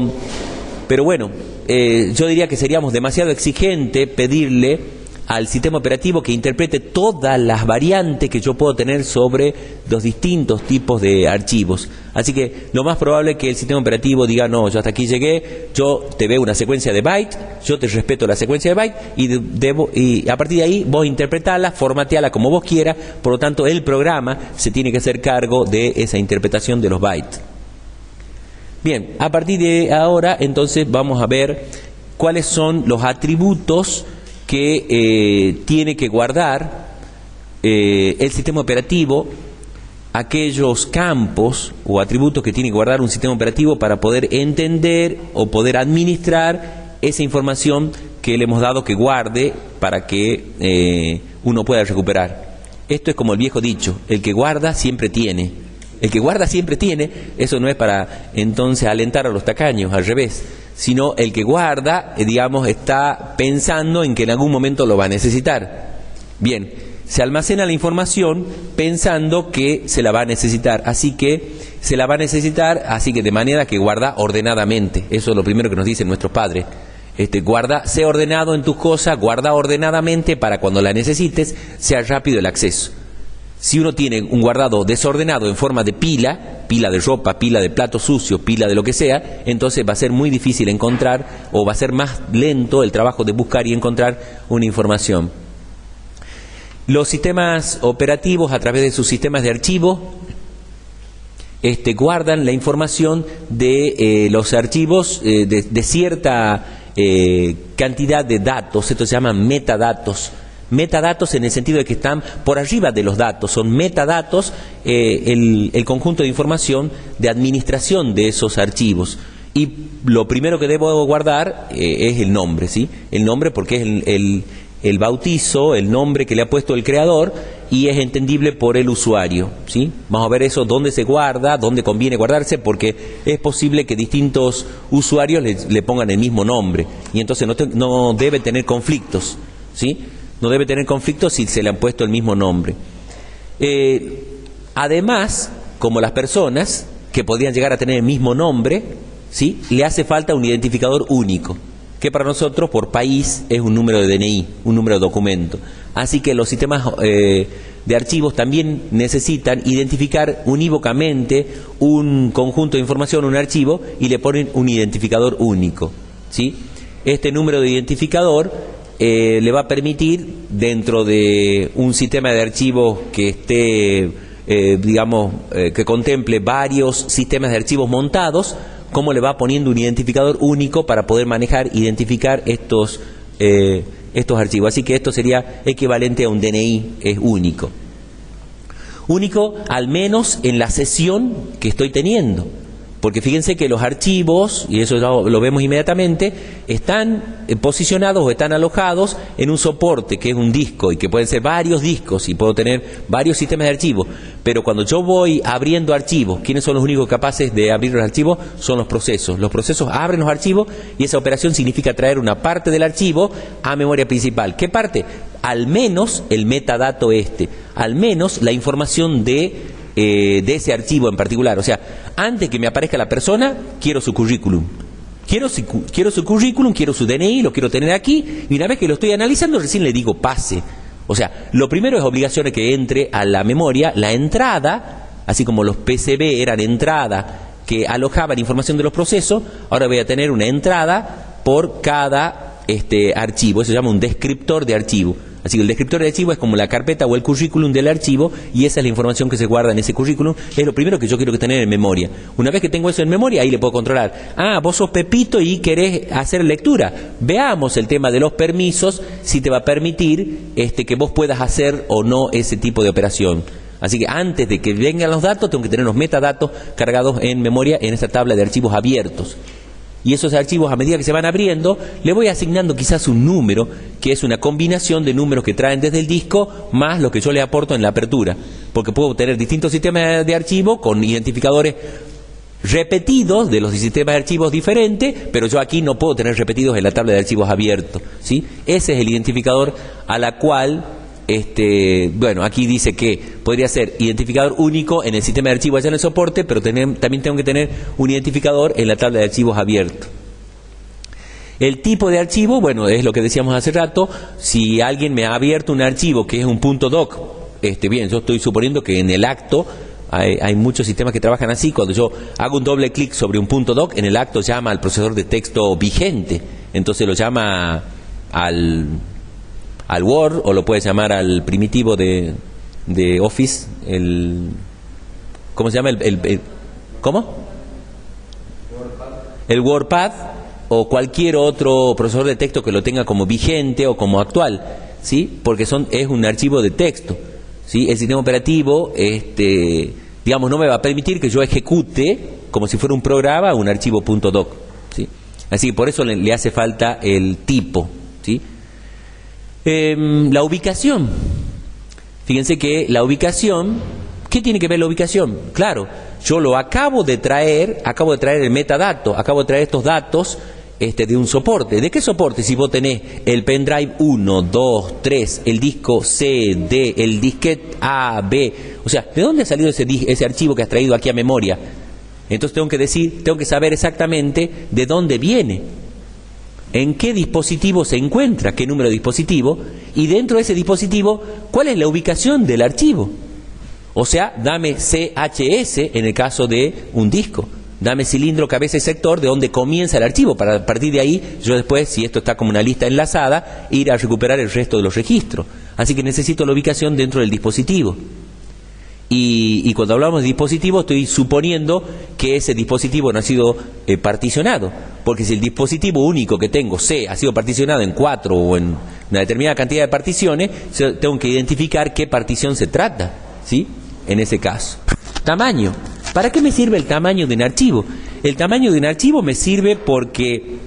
bueno, yo diría que seríamos demasiado exigentes pedirle al sistema operativo que interprete todas las variantes que yo puedo tener sobre los distintos tipos de archivos. Así que lo más probable es que el sistema operativo diga, no, yo hasta aquí llegué, yo te veo una secuencia de bytes, yo te respeto la secuencia de bytes y a partir de ahí vos interpretarla, formateala como vos quieras, por lo tanto el programa se tiene que hacer cargo de esa interpretación de los bytes. Bien, a partir de ahora entonces vamos a ver cuáles son los atributos que tiene que guardar el sistema operativo, aquellos campos o atributos que tiene que guardar un sistema operativo para poder entender o poder administrar esa información que le hemos dado que guarde para que uno pueda recuperar. Esto es como el viejo dicho, el que guarda siempre tiene. El que guarda siempre tiene, eso no es para entonces alentar a los tacaños, al revés, sino el que guarda, digamos, está pensando en que en algún momento lo va a necesitar. Bien, se almacena la información pensando que se la va a necesitar, así que de manera que guarda ordenadamente. Eso es lo primero que nos dicen nuestros padres. Guarda, sé ordenado en tus cosas, guarda ordenadamente para cuando la necesites sea rápido el acceso. Si uno tiene un guardado desordenado en forma de pila de ropa, pila de plato sucio, pila de lo que sea, entonces va a ser muy difícil encontrar, o va a ser más lento el trabajo de buscar y encontrar una información. Los sistemas operativos, a través de sus sistemas de archivo, guardan la información de los archivos de cierta cantidad de datos. Esto se llama metadatos. Metadatos en el sentido de que están por arriba de los datos, son metadatos, el conjunto de información de administración de esos archivos. Y lo primero que debo guardar es el nombre, ¿sí? El nombre, porque es el bautizo, el nombre que le ha puesto el creador y es entendible por el usuario, ¿sí? Vamos a ver eso, dónde se guarda, dónde conviene guardarse, porque es posible que distintos usuarios le pongan el mismo nombre y entonces no debe tener conflictos, ¿sí? No debe tener conflictos si se le han puesto el mismo nombre. Además, como las personas que podrían llegar a tener el mismo nombre, ¿sí? Le hace falta un identificador único, que para nosotros por país es un número de DNI, un número de documento. Así que los sistemas de archivos también necesitan identificar unívocamente un conjunto de información, un archivo, y le ponen un identificador único, ¿sí? Este número de identificador le va a permitir, dentro de un sistema de archivos que esté, que contemple varios sistemas de archivos montados, cómo le va poniendo un identificador único para poder identificar estos archivos. Así que esto sería equivalente a un DNI, es único. Único al menos en la sesión que estoy teniendo. Porque fíjense que los archivos, y eso lo vemos inmediatamente, están posicionados o están alojados en un soporte que es un disco y que pueden ser varios discos y puedo tener varios sistemas de archivos. Pero cuando yo voy abriendo archivos, ¿quiénes son los únicos capaces de abrir los archivos? Son los procesos. Los procesos abren los archivos y esa operación significa traer una parte del archivo a memoria principal. ¿Qué parte? Al menos el metadato al menos la información de ese archivo en particular. O sea, antes que me aparezca la persona, quiero su currículum. quiero su currículum, quiero su DNI, lo quiero tener aquí, y una vez que lo estoy analizando recién le digo pase. O sea, lo primero es obligación de que entre a la memoria la entrada, así como los PCB eran entrada que alojaban información de los procesos, ahora voy a tener una entrada por cada archivo. Eso se llama un descriptor de archivo. Así que el descriptor de archivo es como la carpeta o el currículum del archivo, y esa es la información que se guarda en ese currículum. Es lo primero que yo quiero tener en memoria. Una vez que tengo eso en memoria, ahí le puedo controlar. Ah, vos sos Pepito y querés hacer lectura. Veamos el tema de los permisos, si te va a permitir que vos puedas hacer o no ese tipo de operación. Así que antes de que vengan los datos, tengo que tener los metadatos cargados en memoria en esta tabla de archivos abiertos. Y esos archivos, a medida que se van abriendo, le voy asignando quizás un número, que es una combinación de números que traen desde el disco, más lo que yo le aporto en la apertura. Porque puedo tener distintos sistemas de archivo con identificadores repetidos de los sistemas de archivos diferentes, pero yo aquí no puedo tener repetidos en la tabla de archivos abiertos, ¿sí? Ese es el identificador a la cual... bueno, aquí dice que podría ser identificador único en el sistema de archivos allá en el soporte, pero también tengo que tener un identificador en la tabla de archivos abierto. El tipo de archivo, bueno, es lo que decíamos hace rato. Si alguien me ha abierto un archivo que es un .doc, bien, yo estoy suponiendo que en el acto hay muchos sistemas que trabajan así. Cuando yo hago un doble clic sobre un .doc, en el acto llama al procesador de texto vigente, entonces lo llama al Word, o lo puedes llamar al primitivo de Office, ¿cómo se llama? ¿Cómo? El WordPad, o cualquier otro procesador de texto que lo tenga como vigente o como actual, ¿sí? Porque es un archivo de texto, ¿sí? El sistema operativo, digamos, no me va a permitir que yo ejecute como si fuera un programa un archivo .doc, ¿sí? Así que por eso le hace falta el tipo, ¿sí? La ubicación. Fíjense que la ubicación, ¿qué tiene que ver la ubicación? Claro, yo lo acabo de traer el metadato, acabo de traer estos datos de un soporte. ¿De qué soporte? Si vos tenés el pendrive 1, 2, 3, el disco C, D, el disquete A, B, o sea, ¿de dónde ha salido ese archivo que has traído aquí a memoria? Entonces tengo que saber exactamente de dónde viene, en qué dispositivo se encuentra, qué número de dispositivo, y dentro de ese dispositivo, cuál es la ubicación del archivo. O sea, dame CHS en el caso de un disco, dame cilindro, cabeza y sector, de donde comienza el archivo, para a partir de ahí, yo después, si esto está como una lista enlazada, ir a recuperar el resto de los registros. Así que necesito la ubicación dentro del dispositivo. Y cuando hablamos de dispositivo, estoy suponiendo que ese dispositivo no ha sido particionado, porque si el dispositivo único que tengo, C, ha sido particionado en 4 o en una determinada cantidad de particiones, tengo que identificar qué partición se trata, ¿sí? En ese caso. Tamaño. ¿Para qué me sirve el tamaño de un archivo? El tamaño de un archivo me sirve porque,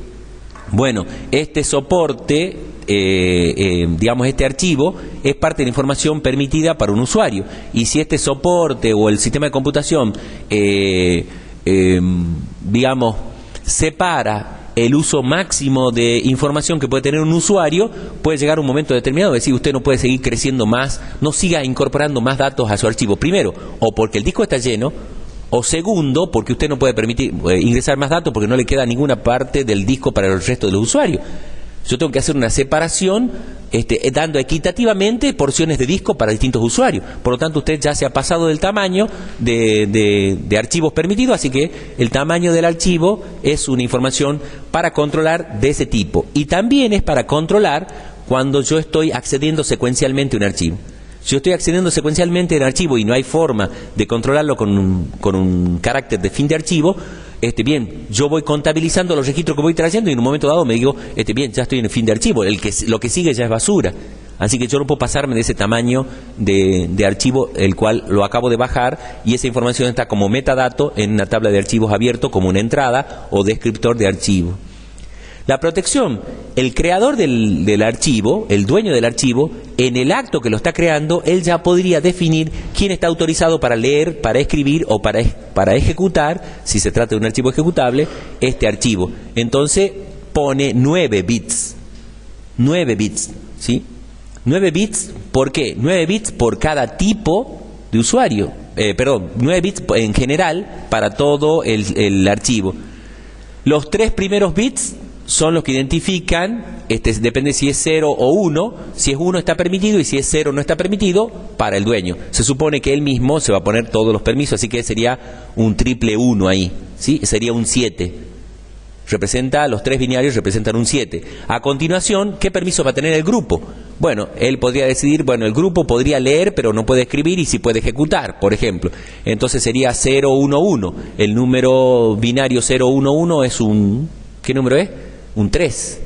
bueno, este soporte, digamos, este archivo es parte de la información permitida para un usuario, y si este soporte o el sistema de computación digamos, separa el uso máximo de información que puede tener un usuario, puede llegar un momento determinado de decir, usted no puede seguir creciendo más, no siga incorporando más datos a su archivo. Primero, o porque el disco está lleno, o segundo, porque usted no puede permitir ingresar más datos porque no le queda ninguna parte del disco para el resto de los usuarios. Yo tengo que hacer una separación, dando equitativamente porciones de disco para distintos usuarios. Por lo tanto, usted ya se ha pasado del tamaño de archivos permitidos, así que el tamaño del archivo es una información para controlar de ese tipo. Y también es para controlar cuando yo estoy accediendo secuencialmente a un archivo. Si yo estoy accediendo secuencialmente a un archivo y no hay forma de controlarlo con un carácter de fin de archivo, bien, yo voy contabilizando los registros que voy trayendo y en un momento dado me digo, bien, ya estoy en el fin de archivo, lo que sigue ya es basura. Así que yo no puedo pasarme de ese tamaño de archivo, el cual lo acabo de bajar, y esa información está como metadato en una tabla de archivos abierto, como una entrada o descriptor de archivo. La protección, el creador del archivo, el dueño del archivo, en el acto que lo está creando, él ya podría definir quién está autorizado para leer, para escribir o para ejecutar, si se trata de un archivo ejecutable, este archivo. Entonces pone 9 bits. 9 bits, ¿sí? 9 bits, ¿por qué? 9 bits por cada tipo de usuario. 9 bits en general para todo el archivo. Los 3 primeros bits son los que identifican, depende si es 0 o 1, si es 1 está permitido y si es 0 no está permitido para el dueño. Se supone que él mismo se va a poner todos los permisos, así que sería un triple 1 ahí, ¿sí? Sería un 7. Representa, los 3 binarios representan un 7. A continuación, ¿qué permiso va a tener el grupo? Bueno, él podría decidir, bueno, el grupo podría leer, pero no puede escribir y sí puede ejecutar, por ejemplo. Entonces sería 0, 1, 1. El número binario 0, 1, 1 es un... ¿Qué número es? Un 3.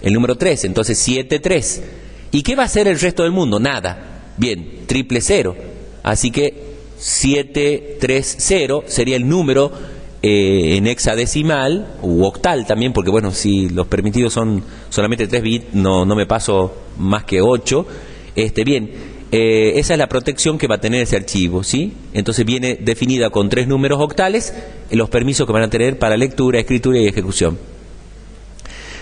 El número 3, entonces 7, 3. ¿Y qué va a hacer el resto del mundo? Nada. Bien, triple 0. Así que 7, 3, 0 sería el número en hexadecimal u octal también, porque bueno, si los permitidos son solamente 3 bits, no me paso más que 8. Bien, esa es la protección que va a tener ese archivo, ¿sí? Entonces viene definida con 3 números octales los permisos que van a tener para lectura, escritura y ejecución.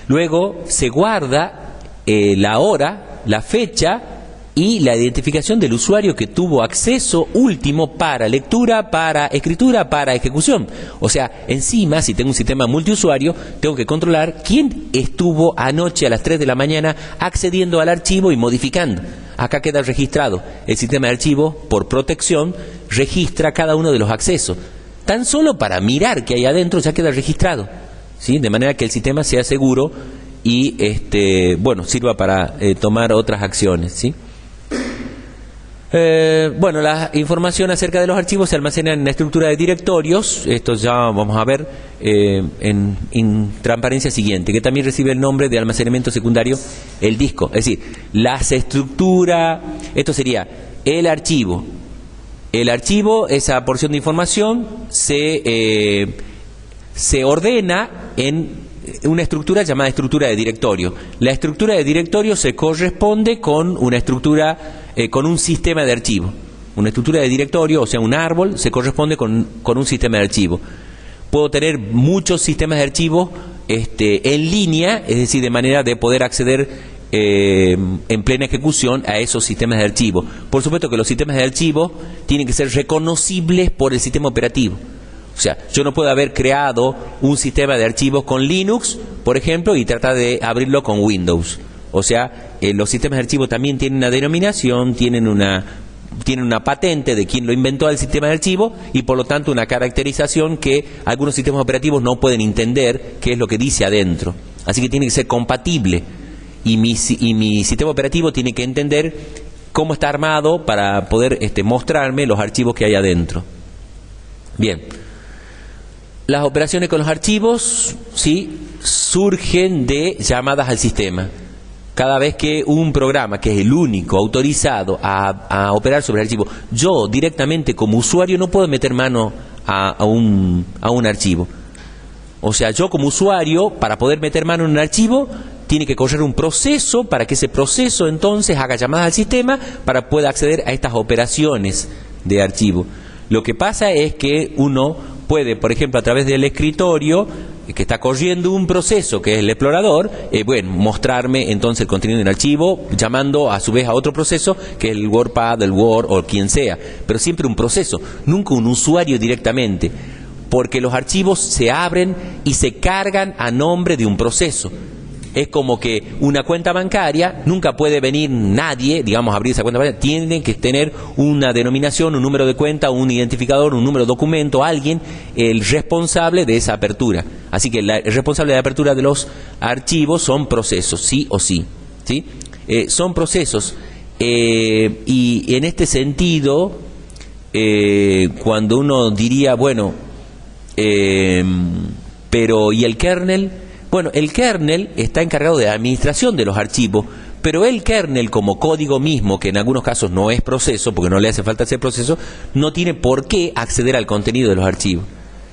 Luego se guarda la hora, la fecha y la identificación del usuario que tuvo acceso último para lectura, para escritura, para ejecución. O sea, encima, si tengo un sistema multiusuario, tengo que controlar quién estuvo anoche a las 3 de la mañana accediendo al archivo y modificando. Acá queda registrado. El sistema de archivo, por protección, registra cada uno de los accesos. Tan solo para mirar qué hay adentro ya queda registrado, ¿sí? De manera que el sistema sea seguro y sirva para tomar otras acciones, ¿sí? La información acerca de los archivos se almacena en la estructura de directorios. Esto ya vamos a ver en transparencia siguiente, que también recibe el nombre de almacenamiento secundario, el disco. Es decir, las estructuras, esto sería el archivo. El archivo, esa porción de información, se ordena en una estructura llamada estructura de directorio. La estructura de directorio se corresponde con una estructura, con un sistema de archivo. Una estructura de directorio, o sea, un árbol, se corresponde con un sistema de archivo. Puedo tener muchos sistemas de archivo en línea, es decir, de manera de poder acceder en plena ejecución a esos sistemas de archivo. Por supuesto que los sistemas de archivo tienen que ser reconocibles por el sistema operativo. O sea, yo no puedo haber creado un sistema de archivos con Linux, por ejemplo, y tratar de abrirlo con Windows. O sea, los sistemas de archivo también tienen una denominación, tienen una patente de quien lo inventó el sistema de archivo y por lo tanto una caracterización que algunos sistemas operativos no pueden entender qué es lo que dice adentro. Así que tiene que ser compatible y mi sistema operativo tiene que entender cómo está armado para poder mostrarme los archivos que hay adentro. Bien. Las operaciones con los archivos, ¿sí?, surgen de llamadas al sistema. Cada vez que un programa, que es el único autorizado a operar sobre el archivo, yo directamente como usuario no puedo meter mano a un archivo. O sea, yo como usuario, para poder meter mano en un archivo, tiene que correr un proceso para que ese proceso entonces haga llamadas al sistema para poder acceder a estas operaciones de archivo. Lo que pasa es que uno puede, por ejemplo, a través del escritorio que está corriendo un proceso que es el explorador, mostrarme entonces el contenido del archivo, llamando a su vez a otro proceso que es el WordPad, el Word o quien sea, pero siempre un proceso, nunca un usuario directamente, porque los archivos se abren y se cargan a nombre de un proceso. Es como que una cuenta bancaria, nunca puede venir nadie, digamos, a abrir esa cuenta bancaria, tiene que tener una denominación, un número de cuenta, un identificador, un número de documento, alguien, el responsable de esa apertura. Así que el responsable de la apertura de los archivos son procesos, sí o sí, ¿sí? Son procesos, y en este sentido, cuando uno diría, pero ¿y el kernel? Bueno, el kernel está encargado de la administración de los archivos, pero el kernel como código mismo, que en algunos casos no es proceso, porque no le hace falta ser proceso, no tiene por qué acceder al contenido de los archivos.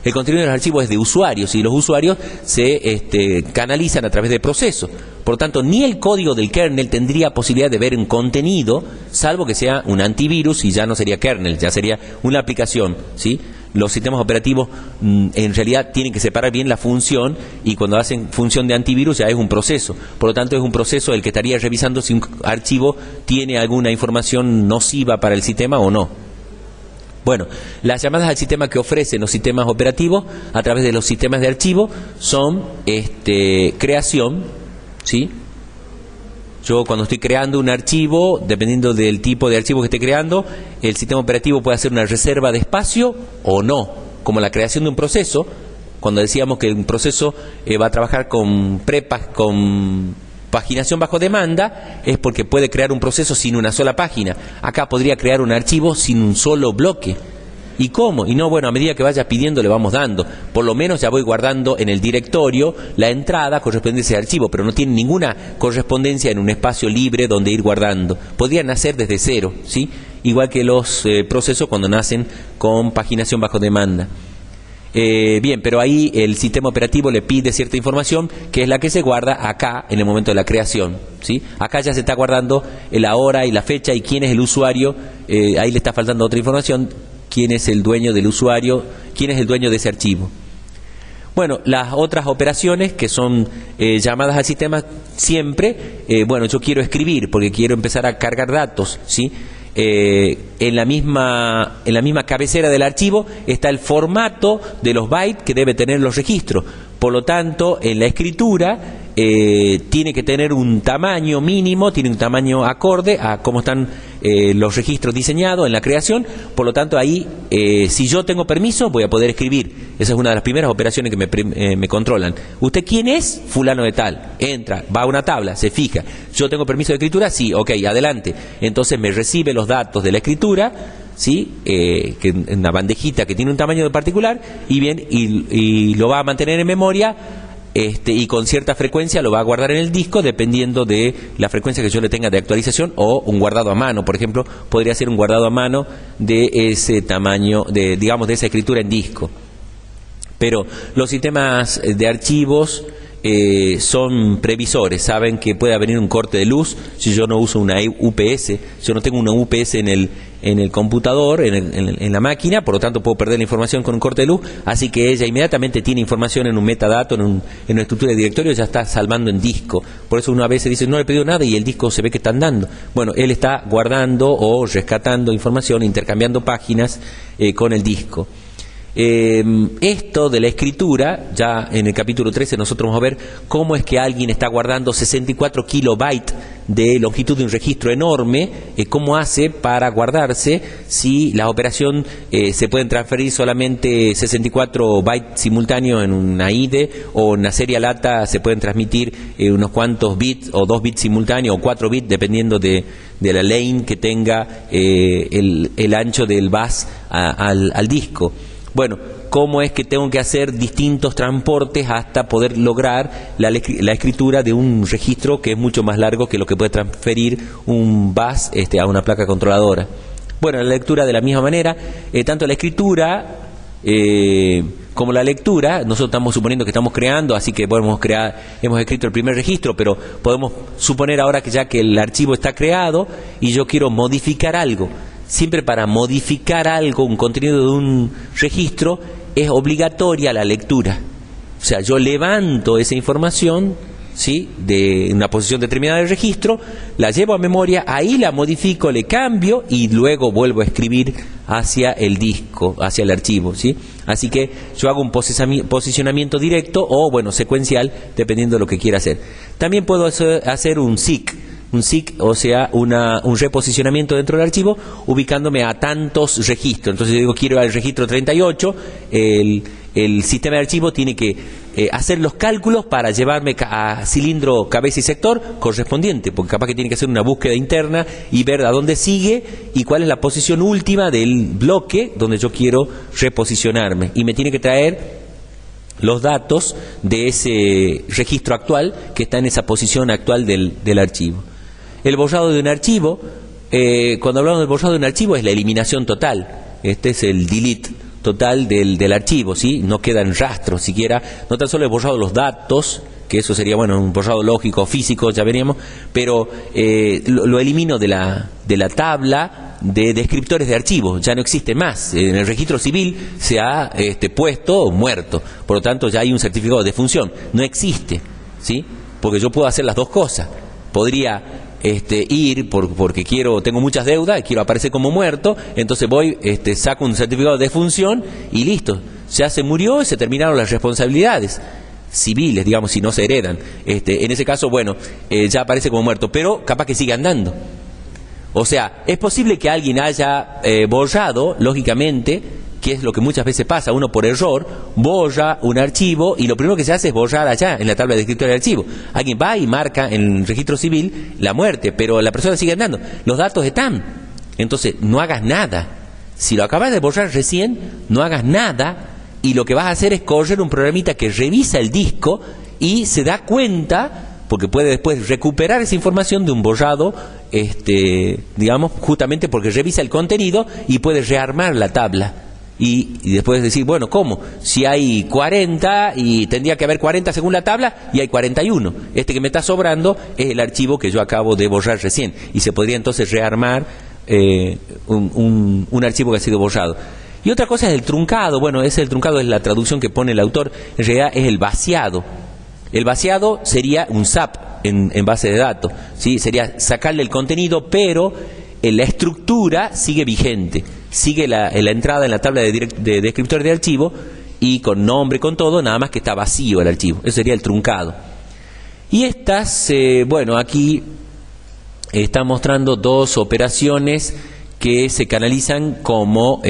El contenido de los archivos es de usuarios y los usuarios se canalizan a través de procesos. Por lo tanto, ni el código del kernel tendría posibilidad de ver un contenido, salvo que sea un antivirus y ya no sería kernel, ya sería una aplicación, ¿sí? Los sistemas operativos en realidad tienen que separar bien la función y cuando hacen función de antivirus ya es un proceso. Por lo tanto, es un proceso el que estaría revisando si un archivo tiene alguna información nociva para el sistema o no. Bueno, las llamadas al sistema que ofrecen los sistemas operativos a través de los sistemas de archivo son creación, ¿sí? Yo cuando estoy creando un archivo, dependiendo del tipo de archivo que esté creando, el sistema operativo puede hacer una reserva de espacio o no, como la creación de un proceso. Cuando decíamos que un proceso va a trabajar con paginación bajo demanda, es porque puede crear un proceso sin una sola página. Acá podría crear un archivo sin un solo bloque. ¿Y cómo? Y no, bueno, a medida que vaya pidiendo le vamos dando. Por lo menos ya voy guardando en el directorio la entrada correspondiente a ese archivo, pero no tiene ninguna correspondencia en un espacio libre donde ir guardando. Podrían nacer desde cero, ¿sí? Igual que los procesos cuando nacen con paginación bajo demanda. Bien, pero ahí el sistema operativo le pide cierta información que es la que se guarda acá en el momento de la creación, ¿sí? Acá ya se está guardando la hora y la fecha y quién es el usuario, ahí le está faltando otra información, quién es el dueño del usuario, quién es el dueño de ese archivo. Bueno, las otras operaciones que son llamadas al sistema siempre, bueno, yo quiero escribir porque quiero empezar a cargar datos, ¿sí? En la misma cabecera del archivo está el formato de los bytes que debe tener los registros. Por lo tanto, en la escritura tiene que tener un tamaño mínimo, tiene un tamaño acorde a cómo están los registros diseñados en la creación. Por lo tanto, ahí, si yo tengo permiso, voy a poder escribir. Esa es una de las primeras operaciones que me controlan. ¿Usted quién es? Fulano de tal. Entra, va a una tabla, se fija. ¿Yo tengo permiso de escritura? Sí, ok, adelante. Entonces me recibe los datos de la escritura, ¿sí? Que en una bandejita que tiene un tamaño particular, y bien, y lo va a mantener en memoria, y con cierta frecuencia lo va a guardar en el disco dependiendo de la frecuencia que yo le tenga de actualización, o un guardado a mano, por ejemplo, podría ser un guardado a mano de ese tamaño, digamos, de esa escritura en disco. Pero los sistemas de archivos son previsores, saben que puede venir un corte de luz si yo no uso una UPS, yo no tengo una UPS en el computador, en la máquina, por lo tanto puedo perder la información con un corte de luz, así que ella inmediatamente tiene información en un metadato, en una estructura de directorio, ya está salvando en disco. Por eso uno a veces dice, no le he pedido nada y el disco se ve que está andando. Bueno, él está guardando o rescatando información, intercambiando páginas con el disco. Esto de la escritura, ya en el capítulo 13 nosotros vamos a ver cómo es que alguien está guardando 64 kilobytes de longitud de un registro enorme, cómo hace para guardarse si la operación se pueden transferir solamente 64 bytes simultáneos en una IDE, o en una serie ATA se pueden transmitir unos cuantos bits, o 2 bits simultáneos, o 4 bits, dependiendo de la lane que tenga el ancho del bus al disco. Bueno, ¿cómo es que tengo que hacer distintos transportes hasta poder lograr la escritura de un registro que es mucho más largo que lo que puede transferir un bus a una placa controladora? Bueno, la lectura de la misma manera, tanto la escritura como la lectura, nosotros estamos suponiendo que estamos creando, así que hemos escrito el primer registro, pero podemos suponer ahora que ya que el archivo está creado y yo quiero modificar algo. Siempre para modificar algo, un contenido de un registro, es obligatoria la lectura. O sea, yo levanto esa información, ¿sí?, de una posición determinada del registro, la llevo a memoria, ahí la modifico, le cambio y luego vuelvo a escribir hacia el disco, hacia el archivo, ¿sí? Así que yo hago un posicionamiento directo o, bueno, secuencial, dependiendo de lo que quiera hacer. También puedo hacer un seek. Un seek, o sea, un reposicionamiento dentro del archivo, ubicándome a tantos registros. Entonces yo digo, quiero el registro 38, el sistema de archivo tiene que hacer los cálculos para llevarme a cilindro, cabeza y sector correspondiente, porque capaz que tiene que hacer una búsqueda interna y ver a dónde sigue y cuál es la posición última del bloque donde yo quiero reposicionarme. Y me tiene que traer los datos de ese registro actual que está en esa posición actual del archivo. El borrado de un archivo, cuando hablamos del borrado de un archivo, es la eliminación total. Este es el delete total del archivo, ¿sí? No quedan rastros siquiera, no tan solo el borrado de los datos, que eso sería, bueno, un borrado lógico, físico, ya veríamos, pero lo elimino de la tabla de descriptores de archivos, ya no existe más. En el registro civil se ha puesto muerto, por lo tanto ya hay un certificado de defunción, no existe, ¿sí? Porque yo puedo hacer las dos cosas. Podría ir porque tengo muchas deudas y quiero aparecer como muerto, entonces voy, saco un certificado de defunción y listo, ya se murió y se terminaron las responsabilidades civiles, digamos, si no se heredan. En ese caso, bueno, ya aparece como muerto, pero capaz que sigue andando. O sea, es posible que alguien haya borrado, lógicamente, que es lo que muchas veces pasa, uno por error borra un archivo y lo primero que se hace es borrar allá en la tabla de escritorio del archivo. Alguien va y marca en el registro civil la muerte, pero la persona sigue andando, los datos están. Entonces no hagas nada. Si lo acabas de borrar recién, no hagas nada, y lo que vas a hacer es correr un programita que revisa el disco y se da cuenta, porque puede después recuperar esa información de un borrado, digamos, justamente porque revisa el contenido y puede rearmar la tabla. Y después decir, bueno, ¿cómo? Si hay 40 y tendría que haber 40 según la tabla y hay 41. Este que me está sobrando es el archivo que yo acabo de borrar recién. Y se podría entonces rearmar un archivo que ha sido borrado. Y otra cosa es el truncado. Bueno, el truncado es la traducción que pone el autor. En realidad es el vaciado. El vaciado sería un SAP en base de datos, ¿sí? Sería sacarle el contenido, pero la estructura sigue vigente. Sigue la entrada en la tabla de descriptores de archivo y con nombre, con todo, nada más que está vacío el archivo. Eso sería el truncado. Y estas, bueno, aquí está mostrando dos operaciones que se canalizan como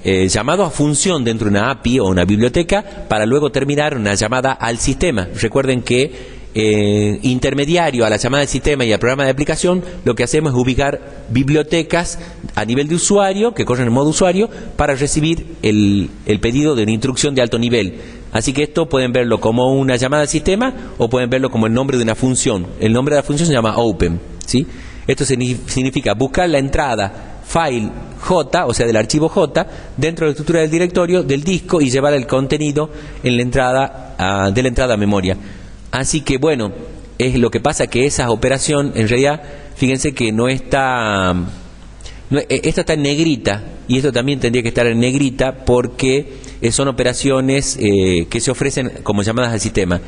llamado a función dentro de una API o una biblioteca para luego terminar una llamada al sistema. Recuerden que intermediario a la llamada del sistema y al programa de aplicación, lo que hacemos es ubicar bibliotecas a nivel de usuario, que corren en modo usuario, para recibir el pedido de una instrucción de alto nivel. Así que esto pueden verlo como una llamada al sistema o pueden verlo como el nombre de una función. El nombre de la función se llama open, ¿sí? Esto significa buscar la entrada file J, o sea del archivo J, dentro de la estructura del directorio del disco y llevar el contenido en la entrada de la entrada a memoria. Así que bueno, es lo que pasa que esa operación, en realidad, fíjense que no está, esta está en negrita, y esto también tendría que estar en negrita porque son operaciones que se ofrecen como llamadas al sistema.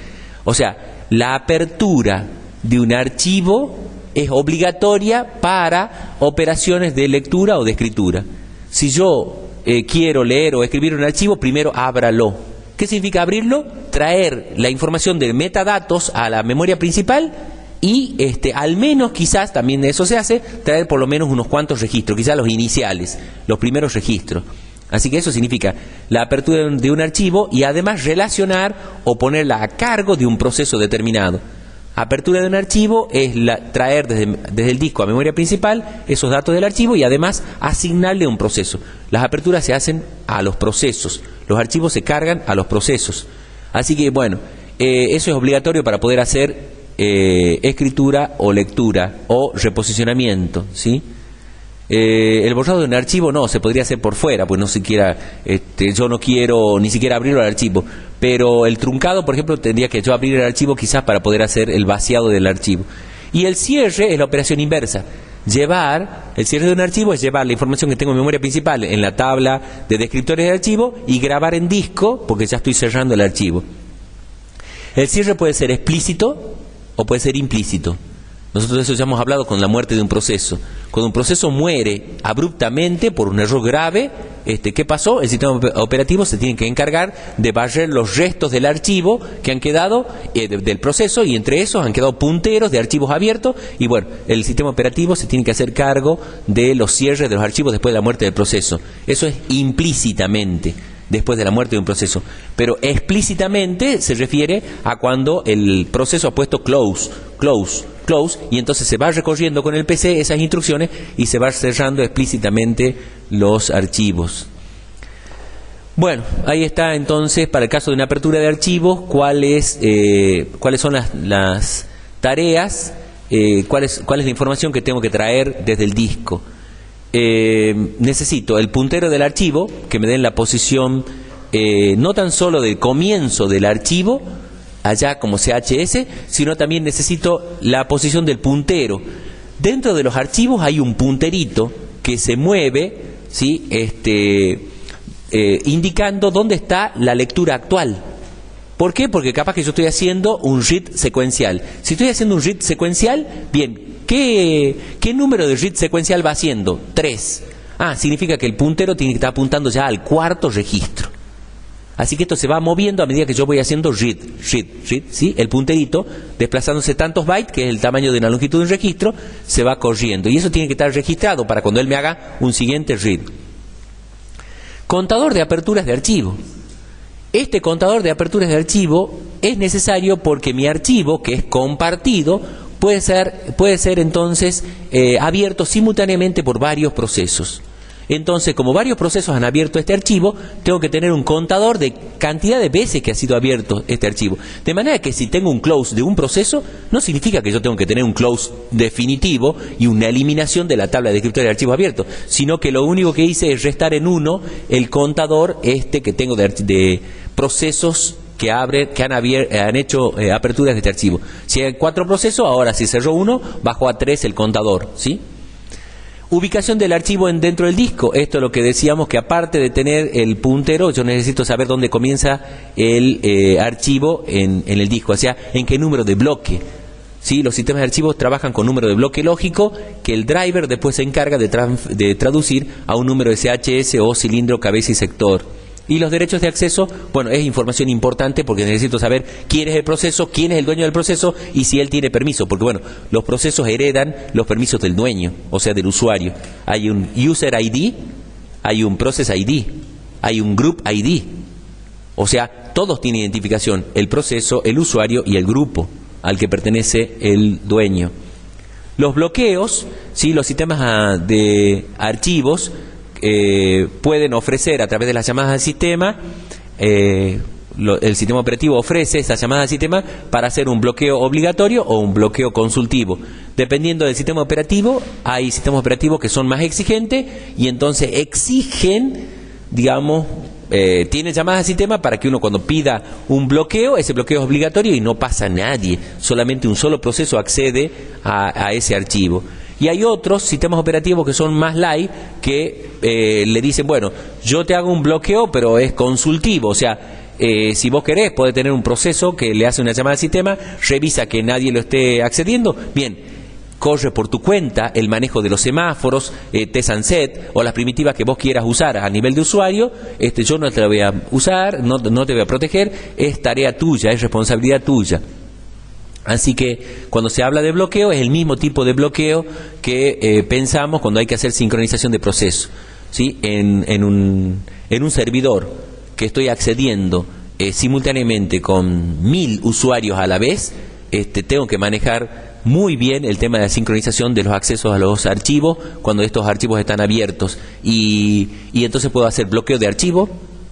O sea, la apertura de un archivo es obligatoria para operaciones de lectura o de escritura. Si yo quiero leer o escribir un archivo, primero ábralo. ¿Qué significa abrirlo? Traer la información de metadatos a la memoria principal y al menos, quizás, también eso se hace, traer por lo menos unos cuantos registros, quizás los iniciales, los primeros registros. Así que eso significa la apertura de un archivo y además relacionar o ponerla a cargo de un proceso determinado. Apertura de un archivo es traer desde el disco a memoria principal esos datos del archivo y además asignarle un proceso. Las aperturas se hacen a los procesos, los archivos se cargan a los procesos. Así que bueno, eso es obligatorio para poder hacer escritura o lectura o reposicionamiento, ¿sí? El borrado de un archivo no, se podría hacer por fuera, pues no siquiera, yo no quiero ni siquiera abrirlo al archivo, pero el truncado, por ejemplo, tendría que yo abrir el archivo quizás para poder hacer el vaciado del archivo. Y el cierre es la operación inversa. El cierre de un archivo es llevar la información que tengo en memoria principal en la tabla de descriptores del archivo y grabar en disco, porque ya estoy cerrando el archivo. El cierre puede ser explícito o puede ser implícito. Nosotros de eso ya hemos hablado con la muerte de un proceso. Cuando un proceso muere abruptamente por un error grave, ¿qué pasó? El sistema operativo se tiene que encargar de barrer los restos del archivo que han quedado del proceso, y entre esos han quedado punteros de archivos abiertos, y bueno, el sistema operativo se tiene que hacer cargo de los cierres de los archivos después de la muerte del proceso. Eso es implícitamente, después de la muerte de un proceso. Pero explícitamente se refiere a cuando el proceso ha puesto close, y entonces se va recorriendo con el PC esas instrucciones y se va cerrando explícitamente los archivos. Bueno, ahí está entonces, para el caso de una apertura de archivos, cuáles son las tareas, cuál es la información que tengo que traer desde el disco. Necesito el puntero del archivo, que me den la posición no tan solo del comienzo del archivo, allá como CHS, sino también necesito la posición del puntero. Dentro de los archivos hay un punterito que se mueve, ¿sí? Indicando dónde está la lectura actual. ¿Por qué? Porque capaz que yo estoy haciendo un read secuencial. Si estoy haciendo un read secuencial, bien, ¿qué número de read secuencial va haciendo? 3. Significa que el puntero tiene que estar apuntando ya al cuarto registro. Así que esto se va moviendo a medida que yo voy haciendo read, ¿sí? El punterito, desplazándose tantos bytes, que es el tamaño de la longitud de un registro, se va corriendo. Y eso tiene que estar registrado para cuando él me haga un siguiente read. Contador de aperturas de archivo. Este contador de aperturas de archivo es necesario porque mi archivo, que es compartido, puede ser entonces abierto simultáneamente por varios procesos. Entonces, como varios procesos han abierto este archivo, tengo que tener un contador de cantidad de veces que ha sido abierto este archivo. De manera que si tengo un close de un proceso, no significa que yo tengo que tener un close definitivo y una eliminación de la tabla de descriptores de archivos abiertos, sino que lo único que hice es restar en 1 el contador que tengo de procesos que han hecho aperturas de este archivo. Si hay 4 procesos, ahora si cerró 1, bajó a 3 el contador, ¿sí? Ubicación del archivo dentro del disco. Esto es lo que decíamos, que aparte de tener el puntero, yo necesito saber dónde comienza el archivo en el disco, o sea, en qué número de bloque. ¿Sí? Los sistemas de archivos trabajan con número de bloque lógico que el driver después se encarga de traducir a un número SHS o cilindro, cabeza y sector. Y los derechos de acceso, bueno, es información importante porque necesito saber quién es el proceso, quién es el dueño del proceso y si él tiene permiso. Porque, bueno, los procesos heredan los permisos del dueño, o sea, del usuario. Hay un User ID, hay un Process ID, hay un Group ID. O sea, todos tienen identificación, el proceso, el usuario y el grupo al que pertenece el dueño. Los bloqueos, ¿sí? Los sistemas de archivos pueden ofrecer a través de las llamadas al sistema, el sistema operativo ofrece esas llamadas al sistema para hacer un bloqueo obligatorio o un bloqueo consultivo. Dependiendo del sistema operativo, hay sistemas operativos que son más exigentes y entonces exigen, digamos, tiene llamadas al sistema para que uno cuando pida un bloqueo, ese bloqueo es obligatorio y no pasa nadie, solamente un solo proceso accede a ese archivo. Y hay otros sistemas operativos que son más light, que le dicen, bueno, yo te hago un bloqueo, pero es consultivo, o sea, si vos querés, puede tener un proceso que le hace una llamada al sistema, revisa que nadie lo esté accediendo, bien, corre por tu cuenta el manejo de los semáforos, test and set, o las primitivas que vos quieras usar a nivel de usuario, yo no te la voy a usar, no te voy a proteger, es tarea tuya, es responsabilidad tuya. Así que cuando se habla de bloqueo es el mismo tipo de bloqueo que pensamos cuando hay que hacer sincronización de procesos, ¿sí? En un servidor que estoy accediendo simultáneamente con 1000 usuarios a la vez, tengo que manejar muy bien el tema de la sincronización de los accesos a los archivos cuando estos archivos están abiertos y entonces puedo hacer bloqueo de archivo,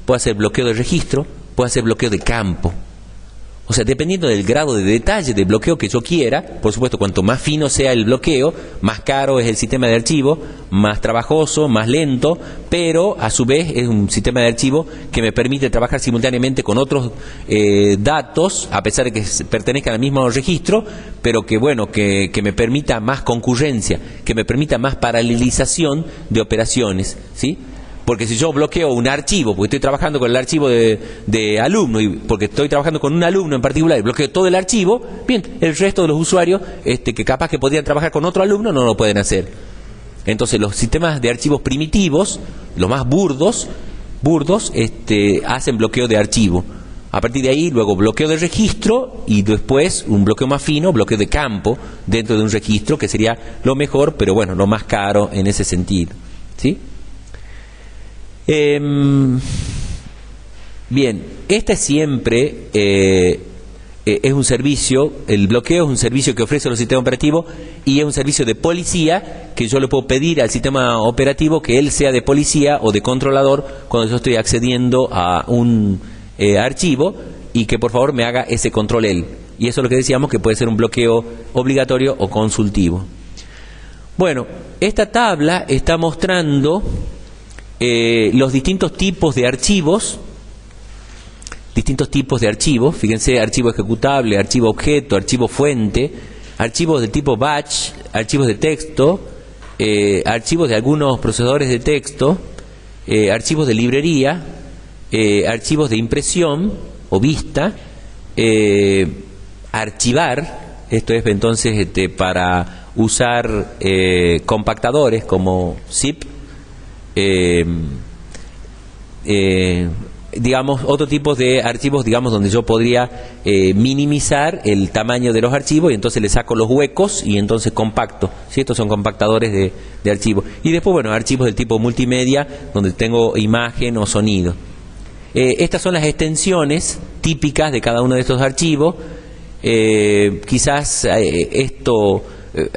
puedo hacer bloqueo de registro, puedo hacer bloqueo de campo. O sea, dependiendo del grado de detalle de bloqueo que yo quiera, por supuesto, cuanto más fino sea el bloqueo, más caro es el sistema de archivo, más trabajoso, más lento, pero a su vez es un sistema de archivo que me permite trabajar simultáneamente con otros datos, a pesar de que pertenezcan al mismo registro, pero que bueno, que me permita más concurrencia, que me permita más paralelización de operaciones, ¿sí? Porque si yo bloqueo un archivo, porque estoy trabajando con el archivo de alumno, y porque estoy trabajando con un alumno en particular, y bloqueo todo el archivo, bien, el resto de los usuarios, que capaz que podrían trabajar con otro alumno, no lo pueden hacer. Entonces los sistemas de archivos primitivos, los más burdos, hacen bloqueo de archivo. A partir de ahí, luego bloqueo de registro y después un bloqueo más fino, bloqueo de campo dentro de un registro, que sería lo mejor, pero bueno, lo más caro en ese sentido, ¿sí? Bien, este siempre es un servicio, el bloqueo es un servicio que ofrece los sistemas operativos y es un servicio de policía que yo le puedo pedir al sistema operativo que él sea de policía o de controlador cuando yo estoy accediendo a un archivo y que por favor me haga ese control él. Y eso es lo que decíamos, que puede ser un bloqueo obligatorio o consultivo. Bueno, esta tabla está mostrando los distintos tipos de archivos, fíjense, archivo ejecutable, archivo objeto, archivo fuente, archivos de tipo batch, archivos de texto, archivos de algunos procesadores de texto, archivos de librería, archivos de impresión o vista, archivar, esto es entonces para usar compactadores como zip, digamos, otro tipo de archivos, digamos, donde yo podría minimizar el tamaño de los archivos y entonces le saco los huecos y entonces compacto, ¿sí? Estos son compactadores de archivos. Y después, bueno, archivos del tipo multimedia, donde tengo imagen o sonido. Estas son las extensiones típicas de cada uno de estos archivos. Quizás esto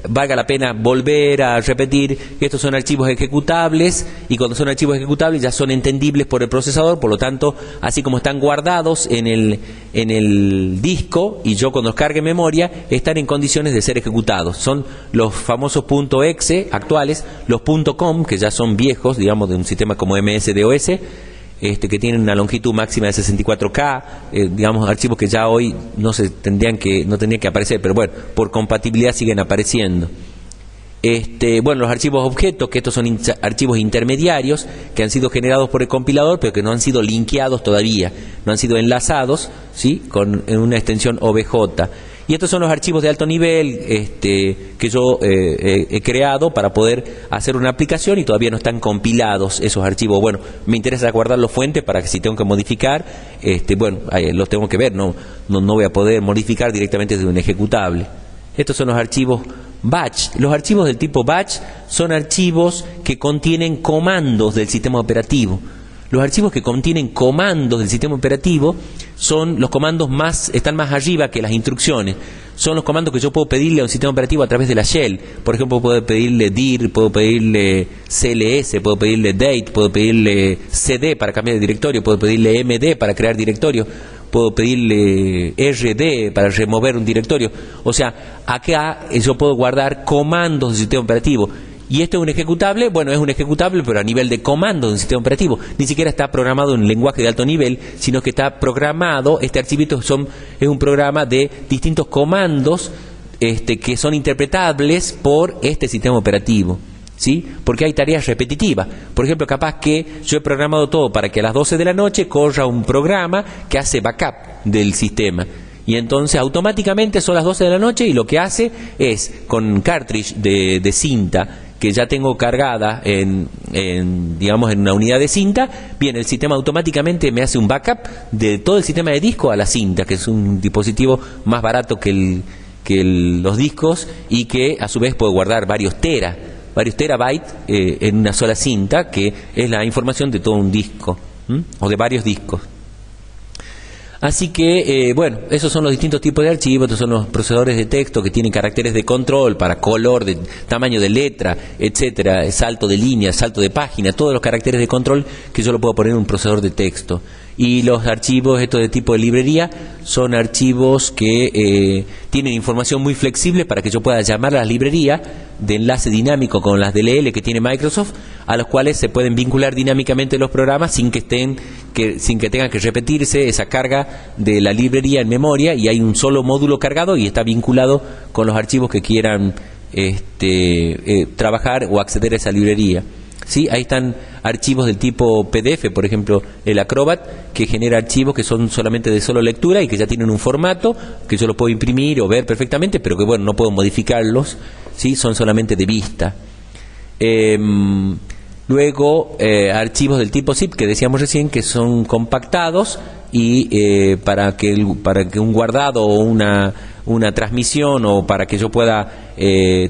valga la pena volver a repetir que estos son archivos ejecutables, y cuando son archivos ejecutables ya son entendibles por el procesador, por lo tanto, así como están guardados en el disco y yo cuando los cargue en memoria, están en condiciones de ser ejecutados. Son los famosos .exe actuales, los .com, que ya son viejos, digamos, de un sistema como MS-DOS, que tienen una longitud máxima de 64K, digamos, archivos que ya hoy no tendrían que aparecer, pero bueno, por compatibilidad siguen apareciendo. Bueno, los archivos objetos, que estos son archivos intermediarios que han sido generados por el compilador, pero que no han sido linkeados todavía, no han sido enlazados, ¿sí?, en una extensión OBJ. Y estos son los archivos de alto nivel que yo he creado para poder hacer una aplicación, y todavía no están compilados esos archivos. Bueno, me interesa guardar los fuentes para que si tengo que modificar, bueno, los tengo que ver, no voy a poder modificar directamente desde un ejecutable. Estos son los archivos batch. Los archivos del tipo batch son archivos que contienen comandos del sistema operativo. Los archivos que contienen comandos del sistema operativo son los comandos están más arriba que las instrucciones. Son los comandos que yo puedo pedirle a un sistema operativo a través de la shell. Por ejemplo, puedo pedirle dir, puedo pedirle cls, puedo pedirle date, puedo pedirle cd para cambiar de directorio, puedo pedirle md para crear directorio, puedo pedirle rd para remover un directorio. O sea, acá yo puedo guardar comandos del sistema operativo. ¿Y esto es un ejecutable? Bueno, es un ejecutable, pero a nivel de comando de un sistema operativo. Ni siquiera está programado en un lenguaje de alto nivel, sino que está programado, este archivito es un programa de distintos comandos que son interpretables por este sistema operativo, ¿sí? Porque hay tareas repetitivas. Por ejemplo, capaz que yo he programado todo para que a las 12 de la noche corra un programa que hace backup del sistema. Y entonces automáticamente son las 12 de la noche y lo que hace es, con cartridge de cinta que ya tengo cargada digamos, en una unidad de cinta, bien, el sistema automáticamente me hace un backup de todo el sistema de disco a la cinta, que es un dispositivo más barato que los discos, y que a su vez puede guardar varios terabytes en una sola cinta, que es la información de todo un disco, o de varios discos. Así que, bueno, esos son los distintos tipos de archivos. Estos son los procesadores de texto que tienen caracteres de control para color, de tamaño de letra, etcétera, salto de línea, salto de página, todos los caracteres de control que yo lo puedo poner en un procesador de texto. Y los archivos estos de tipo de librería son archivos que tienen información muy flexible para que yo pueda llamar a las librerías de enlace dinámico con las DLL que tiene Microsoft, a los cuales se pueden vincular dinámicamente los programas sin que tengan que repetirse esa carga de la librería en memoria, y hay un solo módulo cargado y está vinculado con los archivos que quieran trabajar o acceder a esa librería. ¿Sí? Ahí están archivos del tipo PDF, por ejemplo, el Acrobat, que genera archivos que son solamente de solo lectura y que ya tienen un formato que yo lo puedo imprimir o ver perfectamente, pero que, bueno, no puedo modificarlos, ¿sí? Son solamente de vista. Luego, archivos del tipo zip, que decíamos recién, que son compactados, y para que un guardado o una transmisión, o para que yo pueda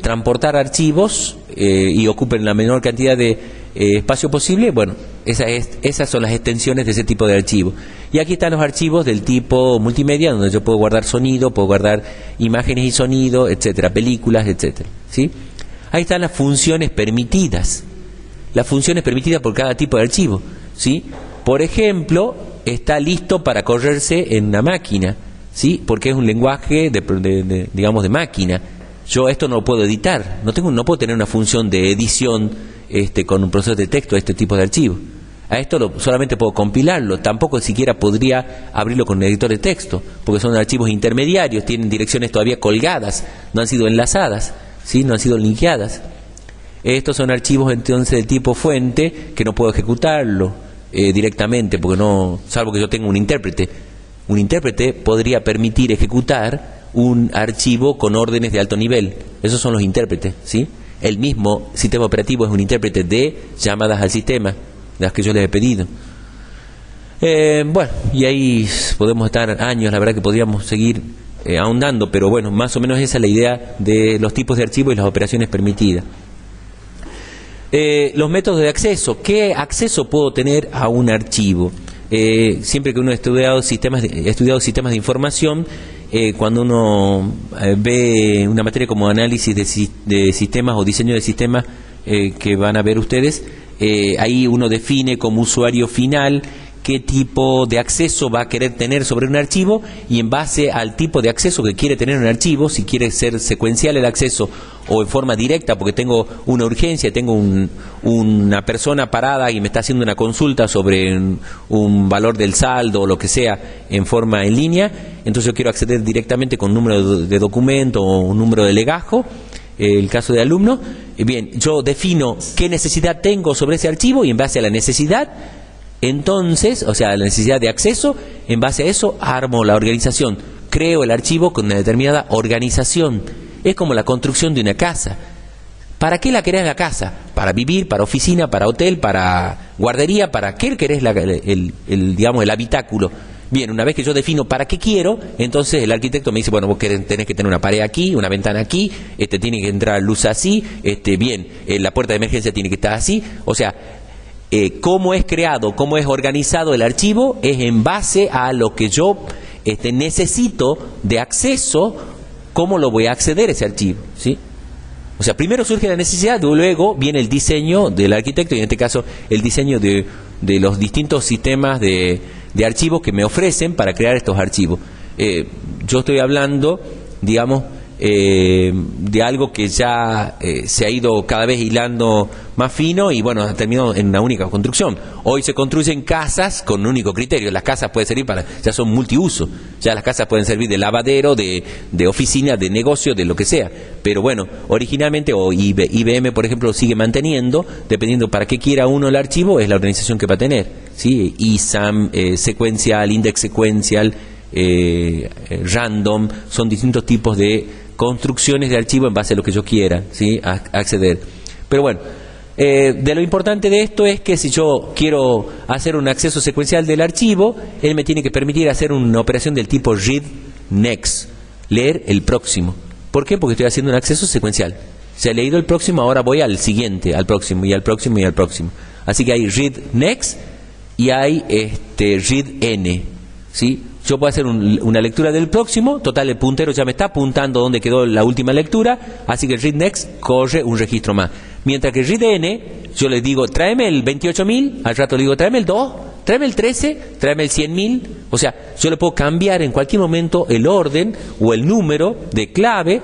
transportar archivos y ocupen la menor cantidad de espacio posible, bueno, esas son las extensiones de ese tipo de archivo. Y aquí están los archivos del tipo multimedia, donde yo puedo guardar sonido, puedo guardar imágenes y sonido, etcétera, películas, etcétera, ¿sí? Ahí están las funciones permitidas. Las funciones permitidas por cada tipo de archivo, ¿sí? Por ejemplo, está listo para correrse en una máquina, ¿sí? Porque es un lenguaje digamos, de máquina. Yo esto no lo puedo editar, no puedo tener una función de edición con un procesador de texto a este tipo de archivo. A esto solamente puedo compilarlo, tampoco siquiera podría abrirlo con un editor de texto, porque son archivos intermediarios, tienen direcciones todavía colgadas, no han sido enlazadas, ¿sí? No han sido linkeadas. Estos son archivos entonces del tipo fuente, que no puedo ejecutarlo directamente, porque salvo que yo tenga un intérprete. Un intérprete podría permitir ejecutar un archivo con órdenes de alto nivel. Esos son los intérpretes, ¿sí? El mismo sistema operativo es un intérprete de llamadas al sistema, las que yo les he pedido. Bueno, y ahí podemos estar años, la verdad que podríamos seguir ahondando, pero bueno, más o menos esa es la idea de los tipos de archivos y las operaciones permitidas. Los métodos de acceso. ¿Qué acceso puedo tener a un archivo? Siempre que uno ha estudiado sistemas de información, cuando uno ve una materia como análisis de sistemas o diseño de sistemas que van a ver ustedes, ahí uno define como usuario final qué tipo de acceso va a querer tener sobre un archivo, y en base al tipo de acceso que quiere tener un archivo, si quiere ser secuencial el acceso o en forma directa porque tengo una urgencia, tengo una persona parada y me está haciendo una consulta sobre un valor del saldo o lo que sea en forma en línea, entonces yo quiero acceder directamente con un número de documento o un número de legajo, el caso de alumno. Bien, yo defino qué necesidad tengo sobre ese archivo y en base a la necesidad, entonces, o sea, la necesidad de acceso, en base a eso armo la organización, creo el archivo con una determinada organización. Es como la construcción de una casa. ¿Para qué la querés la casa? ¿Para vivir, para oficina, para hotel, para guardería? ¿Para qué querés digamos, el habitáculo? Bien, una vez que yo defino para qué quiero, entonces el arquitecto me dice, bueno, vos tenés que tener una pared aquí, una ventana aquí, tiene que entrar luz así, bien, la puerta de emergencia tiene que estar así. O sea, cómo es creado, cómo es organizado el archivo es en base a lo que yo necesito de acceso, cómo lo voy a acceder a ese archivo, ¿sí? O sea, primero surge la necesidad, luego viene el diseño del arquitecto, y en este caso el diseño de los distintos sistemas de archivos que me ofrecen para crear estos archivos. Yo estoy hablando, digamos, de algo que ya se ha ido cada vez hilando más fino y bueno, ha terminado en una única construcción. Hoy se construyen casas con un único criterio. Las casas pueden servir ya son multiuso, ya las casas pueden servir de lavadero, de oficina, de negocio, de lo que sea. Pero bueno, originalmente, o IBM por ejemplo lo sigue manteniendo, dependiendo para qué quiera uno el archivo, es la organización que va a tener, ¿sí? ISAM, secuencial, index secuencial, random, son distintos tipos de construcciones de archivo en base a lo que yo quiera, ¿sí? Acceder. Pero bueno, de lo importante de esto es que si yo quiero hacer un acceso secuencial del archivo, él me tiene que permitir hacer una operación del tipo read next, leer el próximo. ¿Por qué? Porque estoy haciendo un acceso secuencial. Se ha leído el próximo, ahora voy al siguiente, al próximo, y al próximo, y al próximo. Así que hay read next y hay read n, ¿sí? Yo puedo hacer una lectura del próximo, total el puntero ya me está apuntando donde quedó la última lectura, así que el read next corre un registro más. Mientras que el read n, yo le digo, tráeme el 28.000, al rato le digo, tráeme el 2, tráeme el 13, tráeme el 100.000, o sea, yo le puedo cambiar en cualquier momento el orden o el número de clave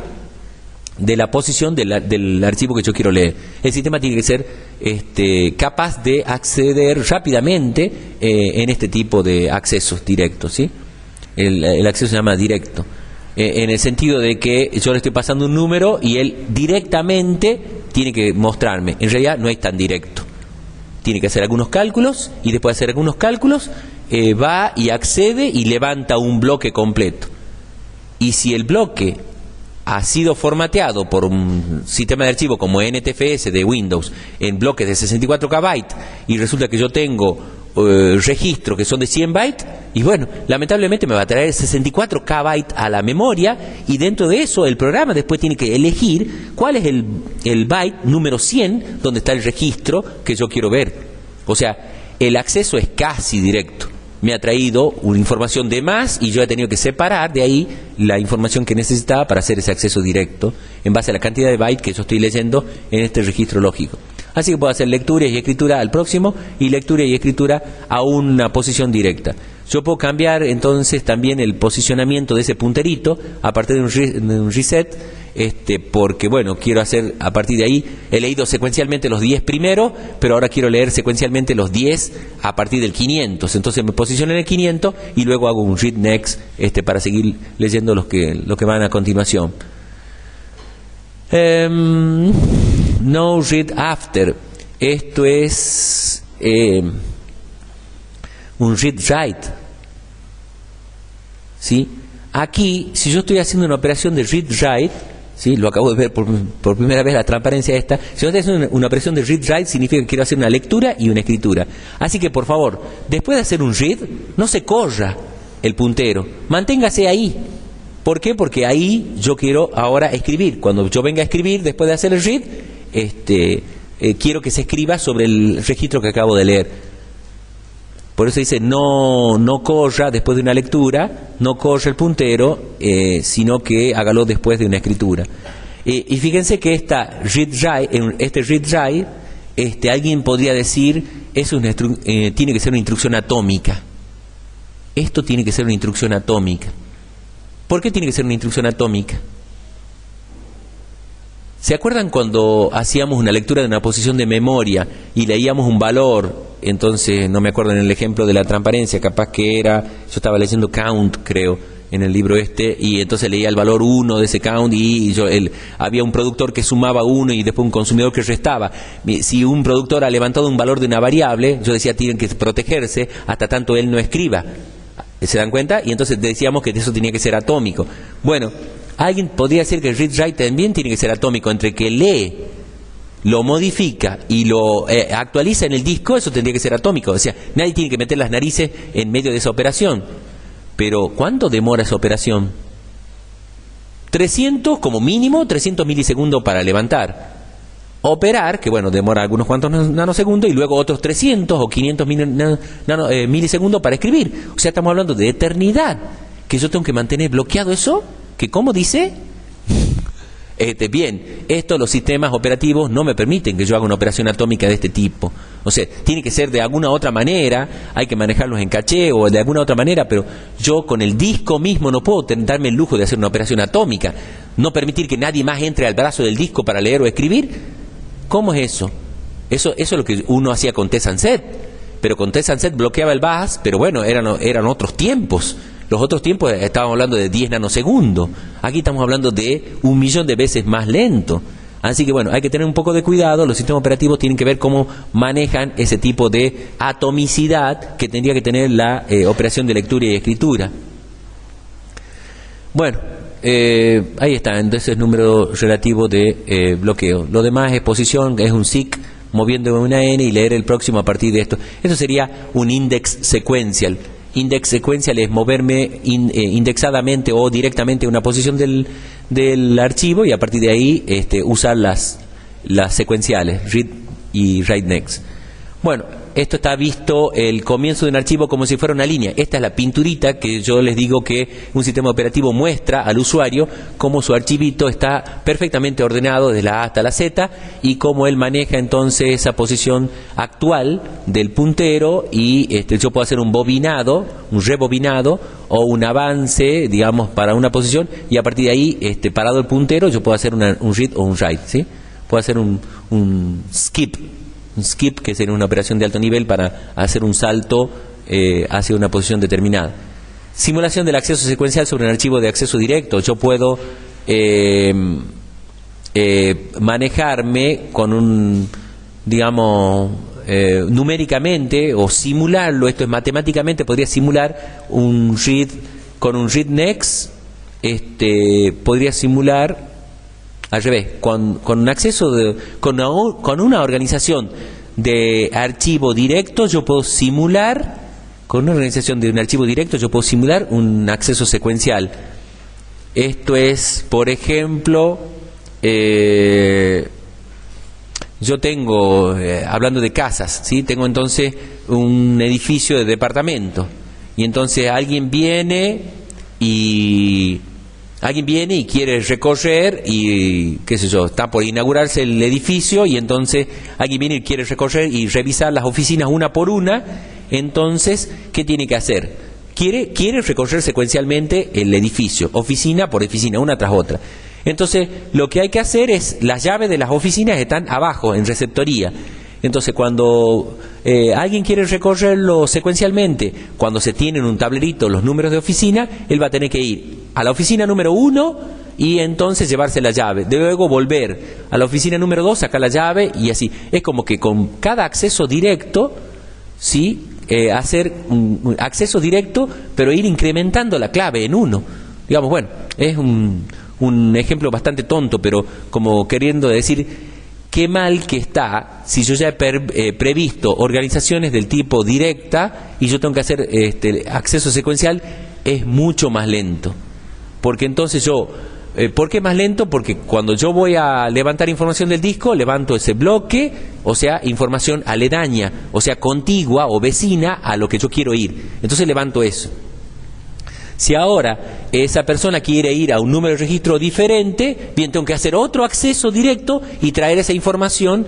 de la posición del archivo que yo quiero leer. El sistema tiene que ser capaz de acceder rápidamente en este tipo de accesos directos, ¿sí? El acceso se llama directo, en el sentido de que yo le estoy pasando un número y él directamente tiene que mostrarme. En realidad no es tan directo, tiene que hacer algunos cálculos y después de hacer algunos cálculos va y accede y levanta un bloque completo. Y si el bloque ha sido formateado por un sistema de archivo como NTFS de Windows en bloques de 64 KB y resulta que yo tengo registros que son de 100 bytes, y bueno, lamentablemente me va a traer 64 KB a la memoria, y dentro de eso el programa después tiene que elegir cuál es el byte número 100 donde está el registro que yo quiero ver. O sea, el acceso es casi directo. Me ha traído una información de más y yo he tenido que separar de ahí la información que necesitaba para hacer ese acceso directo en base a la cantidad de bytes que yo estoy leyendo en este registro lógico. Así que puedo hacer lectura y escritura al próximo y lectura y escritura a una posición directa. Yo puedo cambiar entonces también el posicionamiento de ese punterito a partir de un reset, porque bueno, quiero hacer a partir de ahí, he leído secuencialmente los 10 primero, pero ahora quiero leer secuencialmente los 10 a partir del 500, entonces me posiciono en el 500 y luego hago un read next para seguir leyendo los que van a continuación. No read after, esto es un read write. ¿sí? Aquí, si yo estoy haciendo una operación de read-write, ¿sí? Lo acabo de ver por primera vez la transparencia esta. Si yo estoy haciendo una operación de read-write, significa que quiero hacer una lectura y una escritura. Así que, por favor, después de hacer un read, no se corra el puntero, manténgase ahí. ¿Por qué? Porque ahí yo quiero ahora escribir. Cuando yo venga a escribir después de hacer el read, quiero que se escriba sobre el registro que acabo de leer. Por eso dice, no corra después de una lectura, no corra el puntero, sino que hágalo después de una escritura. Y fíjense que este read-write, alguien podría decir, tiene que ser una instrucción atómica. Esto tiene que ser una instrucción atómica. ¿Por qué tiene que ser una instrucción atómica? ¿Se acuerdan cuando hacíamos una lectura de una posición de memoria y leíamos un valor? Entonces, no me acuerdo en el ejemplo de la transparencia, capaz que era, yo estaba leyendo count, creo, en el libro y entonces leía el valor 1 de ese count y había un productor que sumaba 1 y después un consumidor que restaba. Si un productor ha levantado un valor de una variable, yo decía, tienen que protegerse hasta tanto él no escriba. ¿Se dan cuenta? Y entonces decíamos que eso tenía que ser atómico. Bueno, alguien podría decir que el read-write también tiene que ser atómico, entre que lee, lo modifica y lo actualiza en el disco, eso tendría que ser atómico. O sea, nadie tiene que meter las narices en medio de esa operación. Pero, ¿cuánto demora esa operación? 300, como mínimo, 300 milisegundos para levantar. Operar, que bueno, demora algunos cuantos nanosegundos, y luego otros 300 o 500 milisegundos para escribir. O sea, estamos hablando de eternidad. ¿Que yo tengo que mantener bloqueado eso? ¿Que cómo dice? Bien, los sistemas operativos no me permiten que yo haga una operación atómica de este tipo. O sea, tiene que ser de alguna otra manera, hay que manejarlos en caché o de alguna otra manera, pero yo con el disco mismo no puedo darme el lujo de hacer una operación atómica. No permitir que nadie más entre al brazo del disco para leer o escribir. ¿Cómo es eso? Eso es lo que uno hacía con T-Sunset. Pero con T-Sunset bloqueaba el BAS, pero bueno, eran otros tiempos. Los otros tiempos estábamos hablando de 10 nanosegundos. Aquí estamos hablando de 1.000.000 de veces más lento. Así que bueno, hay que tener un poco de cuidado. Los sistemas operativos tienen que ver cómo manejan ese tipo de atomicidad que tendría que tener la operación de lectura y escritura. Bueno, ahí está, entonces el número relativo de bloqueo. Lo demás es posición, es un seek moviendo una n y leer el próximo a partir de esto. Eso sería un index sequential. Index sequential es moverme indexadamente o directamente a una posición del archivo y a partir de ahí usar las secuenciales, read y write next. Bueno, esto está visto el comienzo de un archivo como si fuera una línea. Esta es la pinturita que yo les digo que un sistema operativo muestra al usuario cómo su archivito está perfectamente ordenado desde la A hasta la Z y cómo él maneja entonces esa posición actual del puntero y yo puedo hacer un bobinado, un rebobinado o un avance, digamos, para una posición y a partir de ahí, parado el puntero, yo puedo hacer un read o un write, ¿sí? Puedo hacer un skip. Un skip, que sería una operación de alto nivel para hacer un salto hacia una posición determinada. Simulación del acceso secuencial sobre un archivo de acceso directo. Yo puedo manejarme con un, digamos, numéricamente o simularlo. Esto es matemáticamente, podría simular un read con un read next. Podría simular al revés, con un acceso con una organización de archivo directo, yo puedo simular, con una organización de un archivo directo, yo puedo simular un acceso secuencial. Esto es, por ejemplo, yo tengo, hablando de casas, ¿sí? Tengo entonces un edificio de departamento, y entonces alguien viene y quiere recorrer y, qué sé yo, está por inaugurarse el edificio y entonces alguien viene y quiere recorrer y revisar las oficinas una por una. Entonces, ¿qué tiene que hacer? Quiere recorrer secuencialmente el edificio, oficina por oficina, una tras otra. Entonces, lo que hay que hacer es, las llaves de las oficinas están abajo, en receptoría. Entonces, cuando alguien quiere recorrerlo secuencialmente, cuando se tiene en un tablerito los números de oficina, él va a tener que ir a la oficina número 1 y entonces llevarse la llave. Luego volver a la oficina número 2, sacar la llave y así. Es como que con cada acceso directo, ¿sí? hacer un acceso directo, pero ir incrementando la clave en 1. Digamos, bueno, es un ejemplo bastante tonto, pero como queriendo decir qué mal que está si yo ya he previsto organizaciones del tipo directa y yo tengo que hacer acceso secuencial, es mucho más lento. Porque entonces ¿por qué más lento? Porque cuando yo voy a levantar información del disco, levanto ese bloque, o sea, información aledaña, o sea, contigua o vecina a lo que yo quiero ir. Entonces levanto eso. Si ahora esa persona quiere ir a un número de registro diferente, bien, tengo que hacer otro acceso directo y traer esa información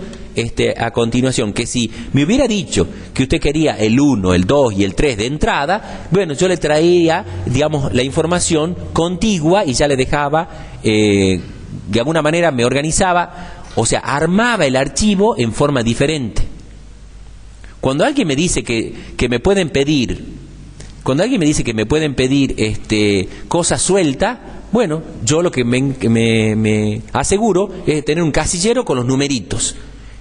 a continuación. Que si me hubiera dicho que usted quería el 1, el 2 y el 3 de entrada, bueno, yo le traía, digamos, la información contigua y ya le dejaba, de alguna manera me organizaba, o sea, armaba el archivo en forma diferente. Cuando alguien me dice que me pueden pedir... Cuando alguien me dice que me pueden pedir cosas sueltas, bueno, yo lo que me aseguro es tener un casillero con los numeritos.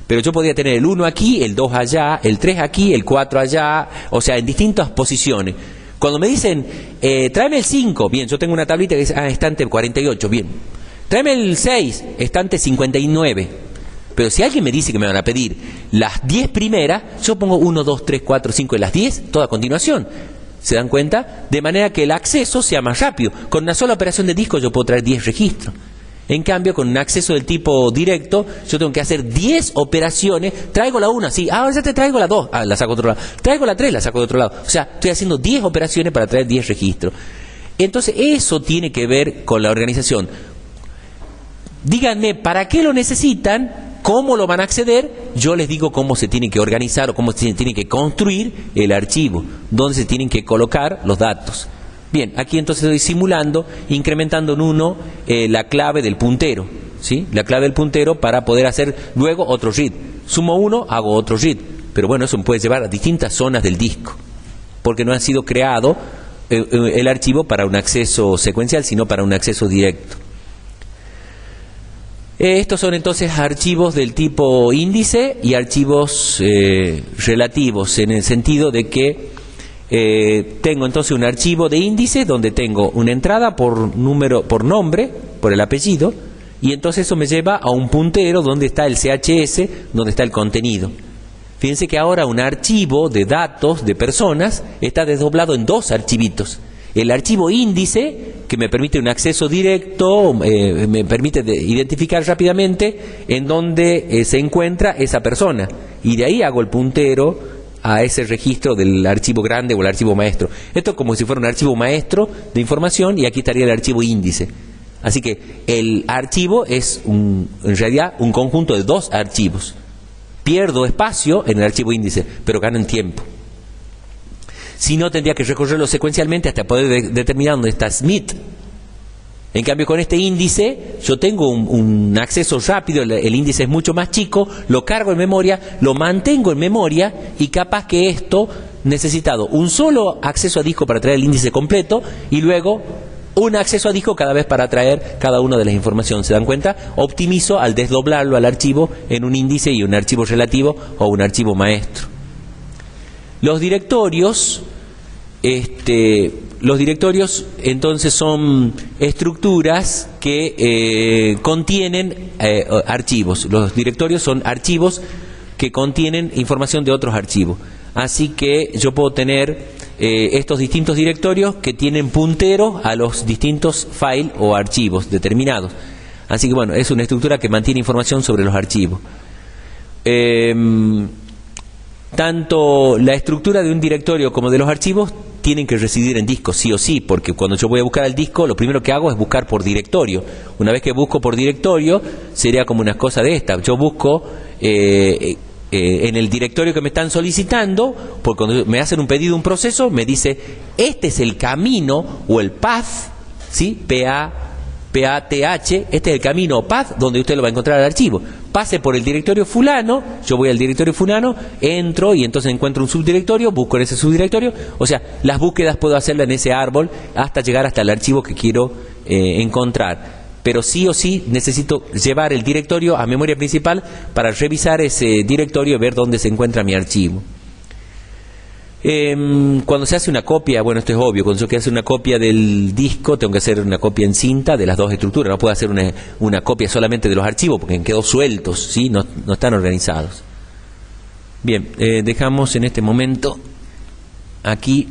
Pero yo podría tener el 1 aquí, el 2 allá, el 3 aquí, el 4 allá, o sea, en distintas posiciones. Cuando me dicen, tráeme el 5, bien, yo tengo una tablita que dice, estante 48, bien. Tráeme el 6, estante 59. Pero si alguien me dice que me van a pedir las 10 primeras, yo pongo 1, 2, 3, 4, 5 y las 10, toda a continuación. ¿Se dan cuenta? De manera que el acceso sea más rápido. Con una sola operación de disco yo puedo traer 10 registros. En cambio, con un acceso del tipo directo, yo tengo que hacer 10 operaciones. Traigo la 1, sí. Ahora ya te traigo la 2. La saco de otro lado. Traigo la 3, la saco de otro lado. O sea, estoy haciendo 10 operaciones para traer 10 registros. Entonces, eso tiene que ver con la organización. Díganme, ¿para qué lo necesitan? ¿Cómo lo van a acceder? Yo les digo cómo se tiene que organizar o cómo se tiene que construir el archivo, dónde se tienen que colocar los datos. Bien, aquí entonces estoy simulando, incrementando en 1 la clave del puntero, ¿sí? La clave del puntero para poder hacer luego otro read. Sumo 1, hago otro read. Pero bueno, eso me puede llevar a distintas zonas del disco, porque no ha sido creado el archivo para un acceso secuencial, sino para un acceso directo. Estos son entonces archivos del tipo índice y archivos relativos, en el sentido de que tengo entonces un archivo de índice donde tengo una entrada por número, por nombre, por el apellido, y entonces eso me lleva a un puntero donde está el CHS, donde está el contenido. Fíjense que ahora un archivo de datos de personas está desdoblado en 2 archivitos. El archivo índice, que me permite un acceso directo, me permite identificar rápidamente en dónde se encuentra esa persona. Y de ahí hago el puntero a ese registro del archivo grande o el archivo maestro. Esto es como si fuera un archivo maestro de información y aquí estaría el archivo índice. Así que el archivo es en realidad un conjunto de 2 archivos. Pierdo espacio en el archivo índice, pero gano en tiempo. Si no, tendría que recorrerlo secuencialmente hasta poder determinar dónde está Smith. En cambio, con este índice, yo tengo un acceso rápido, el índice es mucho más chico, lo cargo en memoria, lo mantengo en memoria, y capaz que esto necesitado un solo acceso a disco para traer el índice completo, y luego un acceso a disco cada vez para traer cada una de las informaciones. ¿Se dan cuenta? Optimizo al desdoblarlo al archivo en un índice y un archivo relativo o un archivo maestro. Los directorios entonces son estructuras que contienen archivos. Los directorios son archivos que contienen información de otros archivos. Así que yo puedo tener estos distintos directorios que tienen punteros a los distintos files o archivos determinados. Así que bueno, es una estructura que mantiene información sobre los archivos. Tanto la estructura de un directorio como de los archivos tienen que residir en disco, sí o sí, porque cuando yo voy a buscar el disco, lo primero que hago es buscar por directorio. Una vez que busco por directorio, sería como una cosa de esta. Yo busco en el directorio que me están solicitando, porque cuando me hacen un pedido, un proceso, me dice, este es el camino o el path, ¿sí? P-A-T-H, este es el camino o path donde usted lo va a encontrar el archivo. Pase por el directorio fulano, yo voy al directorio fulano, entro y entonces encuentro un subdirectorio, busco en ese subdirectorio. O sea, las búsquedas puedo hacerlas en ese árbol hasta llegar hasta el archivo que quiero encontrar. Pero sí o sí necesito llevar el directorio a memoria principal para revisar ese directorio y ver dónde se encuentra mi archivo. Cuando se hace una copia, bueno, esto es obvio, cuando yo quiero hacer una copia del disco, tengo que hacer una copia en cinta de las dos estructuras, no puedo hacer una copia solamente de los archivos, porque quedó sueltos, ¿sí? No están organizados. Bien, dejamos en este momento aquí